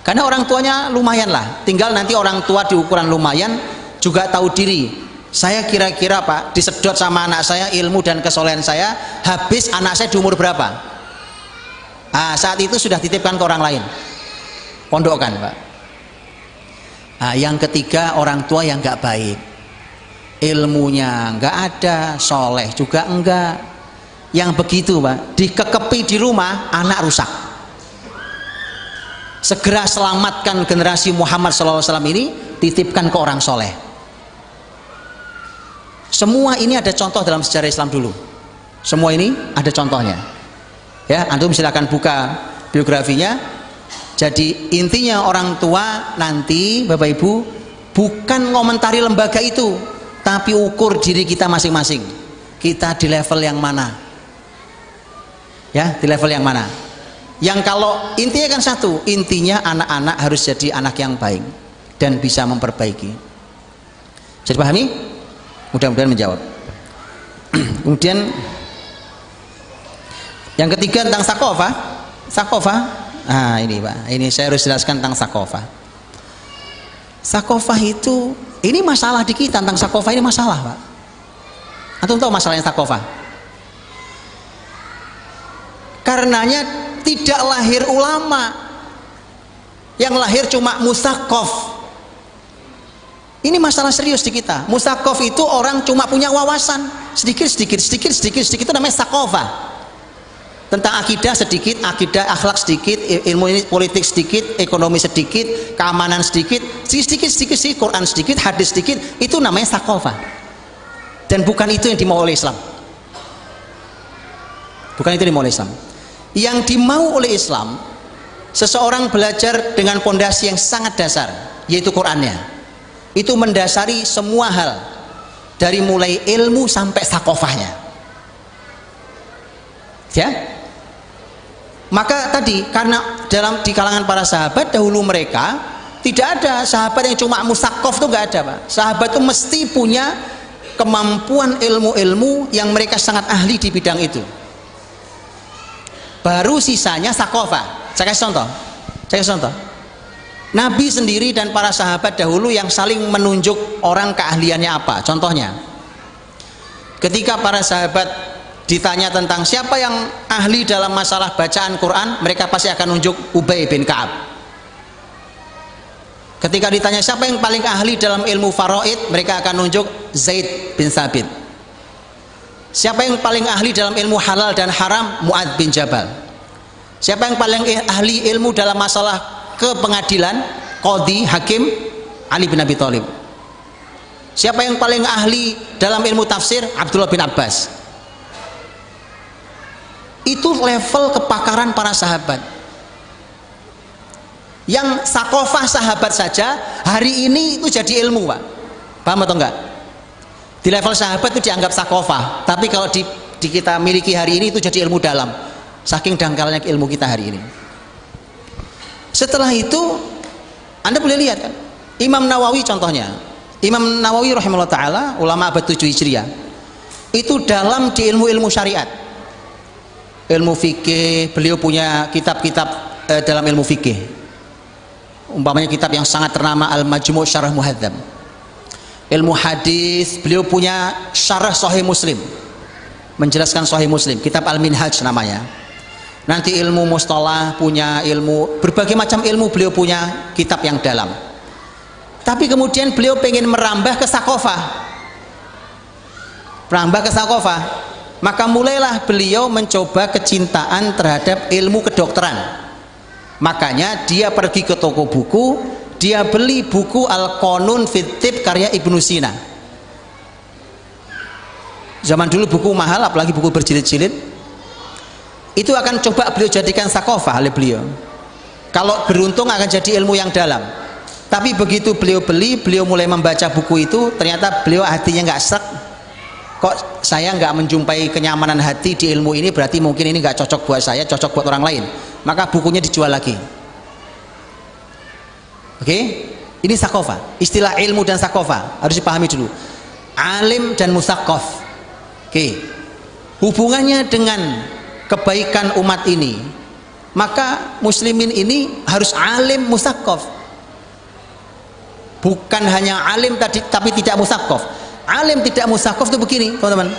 karena orang tuanya lumayan lah, tinggal nanti orang tua di ukuran lumayan juga tahu diri. Saya kira-kira Pak, disedot sama anak saya ilmu dan kesolehan saya, habis anak saya di umur berapa? Saat itu sudah titipkan ke orang lain, pondokkan Pak. Yang ketiga, orang tua yang nggak baik, ilmunya nggak ada, soleh juga enggak, yang begitu Pak, dikekepi di rumah, anak rusak. Segera selamatkan generasi Muhammad SAW ini, titipkan ke orang soleh. Semua ini ada contoh dalam sejarah Islam dulu, semua ini ada contohnya ya, antum silakan buka biografinya. Jadi intinya orang tua nanti Bapak Ibu bukan ngomentari lembaga itu, tapi ukur diri kita masing-masing, kita di level yang mana ya, di level yang mana. Yang kalau intinya kan satu, intinya anak-anak harus jadi anak yang baik dan bisa memperbaiki. Jadi pahami? Mudah-mudahan menjawab. Kemudian yang ketiga tentang sakofah. Ini Pak, ini saya harus jelaskan tentang sakofah. Sakofah itu, ini masalah di kita tentang sakofah, ini masalah Pak. Antum tahu masalahnya sakofah? Karenanya tidak lahir ulama, yang lahir cuma musaqqaf. Ini masalah serius di kita. Musaqqaf itu orang cuma punya wawasan sedikit itu namanya saqafah. Tentang akidah sedikit, akidah akhlak sedikit, ilmu ini politik sedikit, ekonomi sedikit, keamanan sedikit, Quran sedikit, hadis sedikit, itu namanya saqafah. Dan bukan itu yang dimau oleh Islam. Bukan itu yang dimau oleh Islam. Yang dimau oleh Islam, seseorang belajar dengan pondasi yang sangat dasar, yaitu Qurannya. Itu mendasari semua hal, dari mulai ilmu sampai saqafahnya. Ya. Maka tadi karena di kalangan para sahabat dahulu mereka tidak ada sahabat yang cuma musaqqaf, itu enggak ada, Pak. Sahabat itu mesti punya kemampuan ilmu-ilmu yang mereka sangat ahli di bidang itu. Baru sisanya saqafah. Saya kasih contoh. Nabi sendiri dan para sahabat dahulu yang saling menunjuk orang keahliannya apa. Contohnya, ketika para sahabat ditanya tentang siapa yang ahli dalam masalah bacaan Quran, mereka pasti akan nunjuk Ubay bin Ka'ab. Ketika ditanya siapa yang paling ahli dalam ilmu faraid, mereka akan nunjuk Zaid bin Thabit. Siapa yang paling ahli dalam ilmu halal dan haram, Mu'adz bin Jabal. Siapa yang paling ahli ilmu dalam masalah ke pengadilan, qadhi, hakim, Ali bin Abi Thalib. Siapa yang paling ahli dalam ilmu tafsir, Abdullah bin Abbas. Itu level kepakaran para sahabat. Yang saqafah sahabat saja hari ini itu jadi ilmu, Pak. Paham atau enggak? Di level sahabat itu dianggap saqafah, tapi kalau di kita miliki hari ini itu jadi ilmu dalam. Saking dangkalnya ilmu kita hari ini. Setelah itu Anda boleh lihat kan, Imam Nawawi contohnya. Imam Nawawi rahimahullah ta'ala, ulama abad 7 Hijriah, itu dalam di ilmu-ilmu syariat, ilmu fikih. Beliau punya kitab-kitab dalam ilmu fikih, umpamanya kitab yang sangat ternama Al-Majmu' Syarah Muhadzab. Ilmu hadis, beliau punya syarah Sahih Muslim, menjelaskan Sahih Muslim, kitab Al-Minhaj namanya. Nanti ilmu mustalah, punya ilmu, berbagai macam ilmu beliau punya kitab yang dalam. Tapi kemudian beliau pengen merambah ke saqafah. Maka mulailah beliau mencoba kecintaan terhadap ilmu kedokteran. Makanya dia pergi ke toko buku, dia beli buku Al-Qanun fit Tib karya Ibnu Sina. Zaman dulu buku mahal, apalagi buku berjilid-jilid. Itu akan coba beliau jadikan saqafah oleh beliau. Kalau beruntung akan jadi ilmu yang dalam. Tapi begitu beliau beli, beliau mulai membaca buku itu, ternyata beliau hatinya nggak sek. Kok saya nggak menjumpai kenyamanan hati di ilmu ini, berarti mungkin ini nggak cocok buat saya, cocok buat orang lain. Maka bukunya dijual lagi. Oke? Ini saqafah. Istilah ilmu dan saqafah harus dipahami dulu. Alim dan musaqqaf. Oke. Hubungannya dengan kebaikan umat ini, maka muslimin ini harus alim musaqqaf. Bukan hanya alim tapi tidak musaqqaf. Alim tidak musaqqaf itu begini, teman-teman.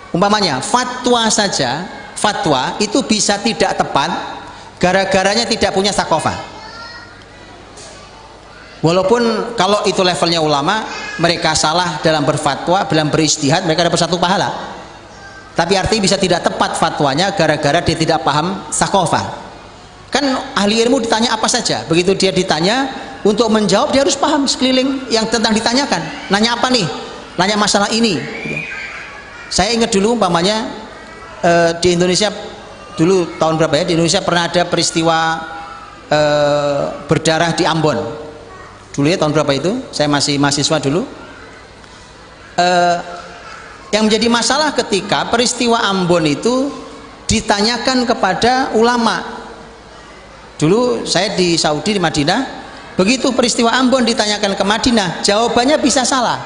Umpamanya fatwa saja, fatwa itu bisa tidak tepat gara-garanya tidak punya saqafah. Walaupun kalau itu levelnya ulama, mereka salah dalam berfatwa, dalam beristihad, mereka dapat satu pahala. Tapi artinya bisa tidak tepat fatwanya gara-gara dia tidak paham saqafah. Kan ahli ilmu ditanya apa saja, begitu dia ditanya, untuk menjawab dia harus paham sekeliling yang tentang ditanyakan. Nanya apa nih? Nanya masalah ini. Saya ingat dulu umpamanya di Indonesia dulu tahun berapa ya, di Indonesia pernah ada peristiwa berdarah di Ambon. Dulu ya tahun berapa itu? Saya masih mahasiswa dulu. Yang menjadi masalah ketika peristiwa Ambon itu ditanyakan kepada ulama. Dulu saya di Saudi, di Madinah, begitu peristiwa Ambon ditanyakan ke Madinah, jawabannya bisa salah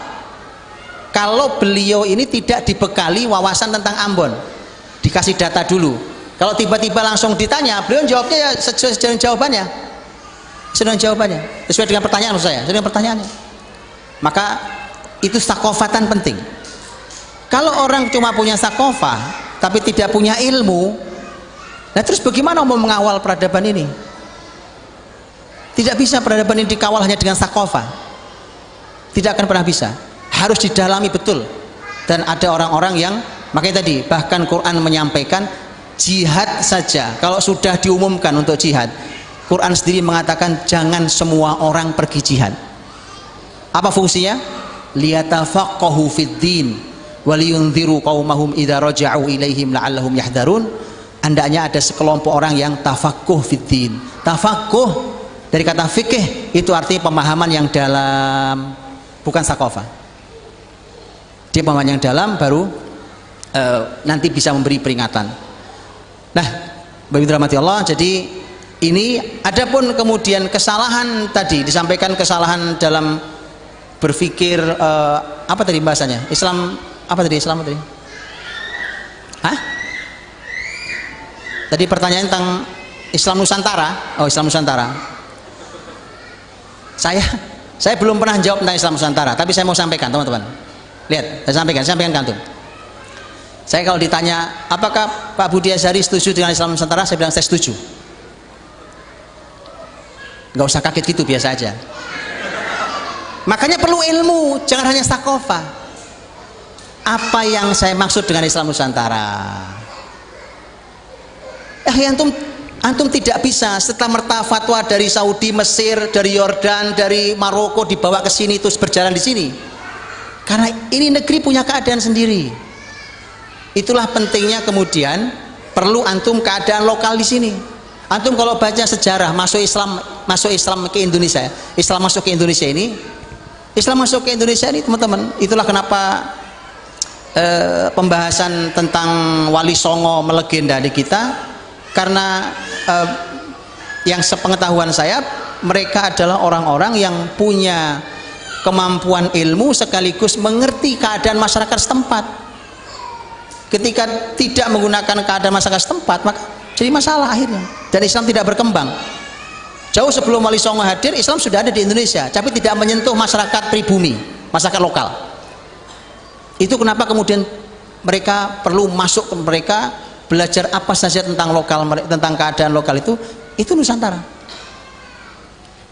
kalau beliau ini tidak dibekali wawasan tentang Ambon, dikasih data dulu. Kalau tiba-tiba langsung ditanya, beliau jawabnya ya sesuai dengan jawabannya, sesuai dengan pertanyaan saya, sesuai dengan pertanyaannya. Maka itu saqafatan penting. Kalau orang cuma punya saqafah tapi tidak punya ilmu, Nah terus bagaimana mau mengawal peradaban ini? Tidak bisa peradaban ini dikawal hanya dengan sakofah, tidak akan pernah bisa, harus didalami betul. Dan ada orang-orang yang, makanya tadi bahkan Quran menyampaikan jihad saja, kalau sudah diumumkan untuk jihad, Quran sendiri mengatakan jangan semua orang pergi jihad. Apa fungsinya? Liyatafaqahu fid din waliyunziru qaumahum idza raja'u ilaihim la'allahum yahdharun. Hendaknya ada sekelompok orang yang tafaqquh fid din. Tafaqquh dari kata fikih itu artinya pemahaman yang dalam, bukan sakofah. Dia pemahaman yang dalam baru nanti bisa memberi peringatan. Nah, bagi dirahmati Allah, jadi ini adapun kemudian kesalahan tadi disampaikan, kesalahan dalam berpikir apa tadi bahasanya? Islam apa tadi? Islam apa tadi? Hah? Tadi pertanyaan tentang Islam Nusantara. Oh, Islam Nusantara. Saya belum pernah jawab tentang Islam Nusantara, tapi saya mau sampaikan teman-teman. Lihat, saya sampaikan kantum. Saya kalau ditanya apakah Pak Budi Azhari setuju dengan Islam Nusantara, saya bilang saya setuju. Nggak usah kaget gitu, biasa aja. Makanya perlu ilmu, jangan hanya sakofah. Apa yang saya maksud dengan Islam Nusantara? Antum tidak bisa setelah merta fatwa dari Saudi, Mesir, dari Yordan, dari Maroko dibawa ke sini terus berjalan di sini. Karena ini negeri punya keadaan sendiri. Itulah pentingnya kemudian perlu antum keadaan lokal di sini. Antum kalau baca sejarah masuk Islam ke Indonesia, Islam masuk ke Indonesia ini, teman-teman, itulah kenapa pembahasan tentang Wali Songo melegenda di kita. Karena yang sepengetahuan saya, mereka adalah orang-orang yang punya kemampuan ilmu sekaligus mengerti keadaan masyarakat setempat. Ketika tidak menggunakan keadaan masyarakat setempat, maka jadi masalah akhirnya, dan Islam tidak berkembang. Jauh sebelum Wali Songo hadir, Islam sudah ada di Indonesia, tapi tidak menyentuh masyarakat pribumi, masyarakat lokal. Itu kenapa kemudian mereka perlu masuk ke mereka, belajar apa saja tentang lokal, tentang keadaan lokal itu Nusantara.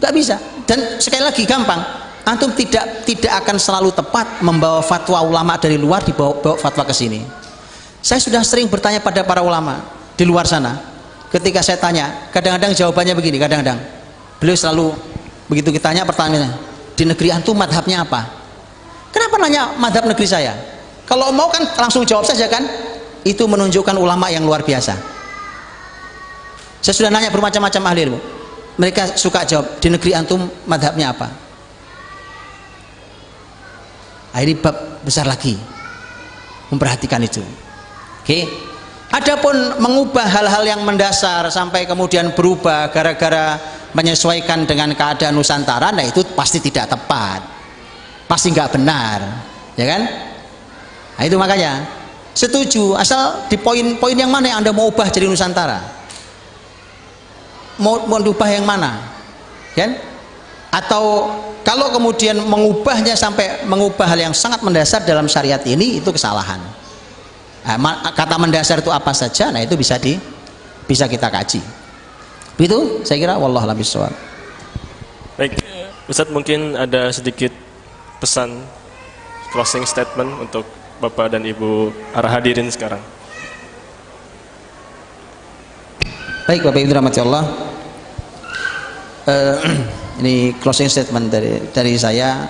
Nggak bisa. Dan sekali lagi gampang, antum tidak akan selalu tepat membawa fatwa ulama dari luar, dibawa fatwa ke sini. Saya sudah sering bertanya pada para ulama di luar sana. Ketika saya tanya, kadang-kadang jawabannya begini, kadang-kadang beliau selalu begitu kita tanya pertanyaannya, di negeri antum madhabnya apa? Kenapa nanya madhab negeri saya? Kalau mau kan langsung jawab saja kan? Itu menunjukkan ulama yang luar biasa. Saya sudah nanya bermacam-macam ahli ilmu, mereka suka jawab, di negeri antum madhabnya apa? Ini bab besar lagi, memperhatikan itu. Oke. Adapun mengubah hal-hal yang mendasar sampai kemudian berubah gara-gara menyesuaikan dengan keadaan Nusantara, nah itu pasti tidak tepat, pasti nggak benar, ya kan? Nah itu makanya setuju, asal di poin-poin yang mana yang Anda mau ubah jadi Nusantara, mau ubah yang mana, kan? Atau kalau kemudian mengubahnya sampai mengubah hal yang sangat mendasar dalam syariat ini, itu kesalahan. Nah, kata mendasar itu apa saja, nah itu bisa kita kaji. Begitu saya kira, wallahu a'lam bishawab. Baik, Ustadz, mungkin ada sedikit pesan closing statement untuk Bapak dan Ibu para hadirin sekarang. Baik Bapak Ibu dirahmati Allah, ini closing statement dari saya.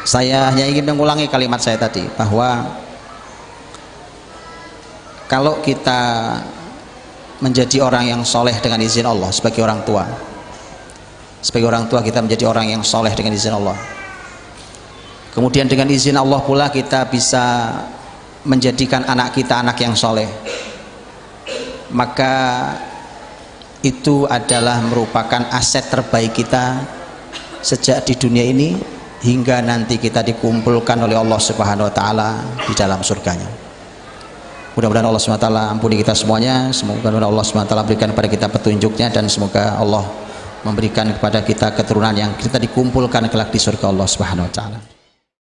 Saya hanya ingin mengulangi kalimat saya tadi, bahwa kalau kita menjadi orang yang soleh dengan izin Allah sebagai orang tua, kita menjadi orang yang soleh dengan izin Allah, kemudian dengan izin Allah pula kita bisa menjadikan anak kita anak yang soleh, maka itu adalah merupakan aset terbaik kita sejak di dunia ini hingga nanti kita dikumpulkan oleh Allah Subhanahu wa taala di dalam surganya. Mudah-mudahan Allah SWT ampuni kita semuanya, semoga Allah SWT berikan kepada kita petunjuknya, dan semoga Allah memberikan kepada kita keturunan yang kita dikumpulkan kelak di surga Allah Subhanahu wa taala.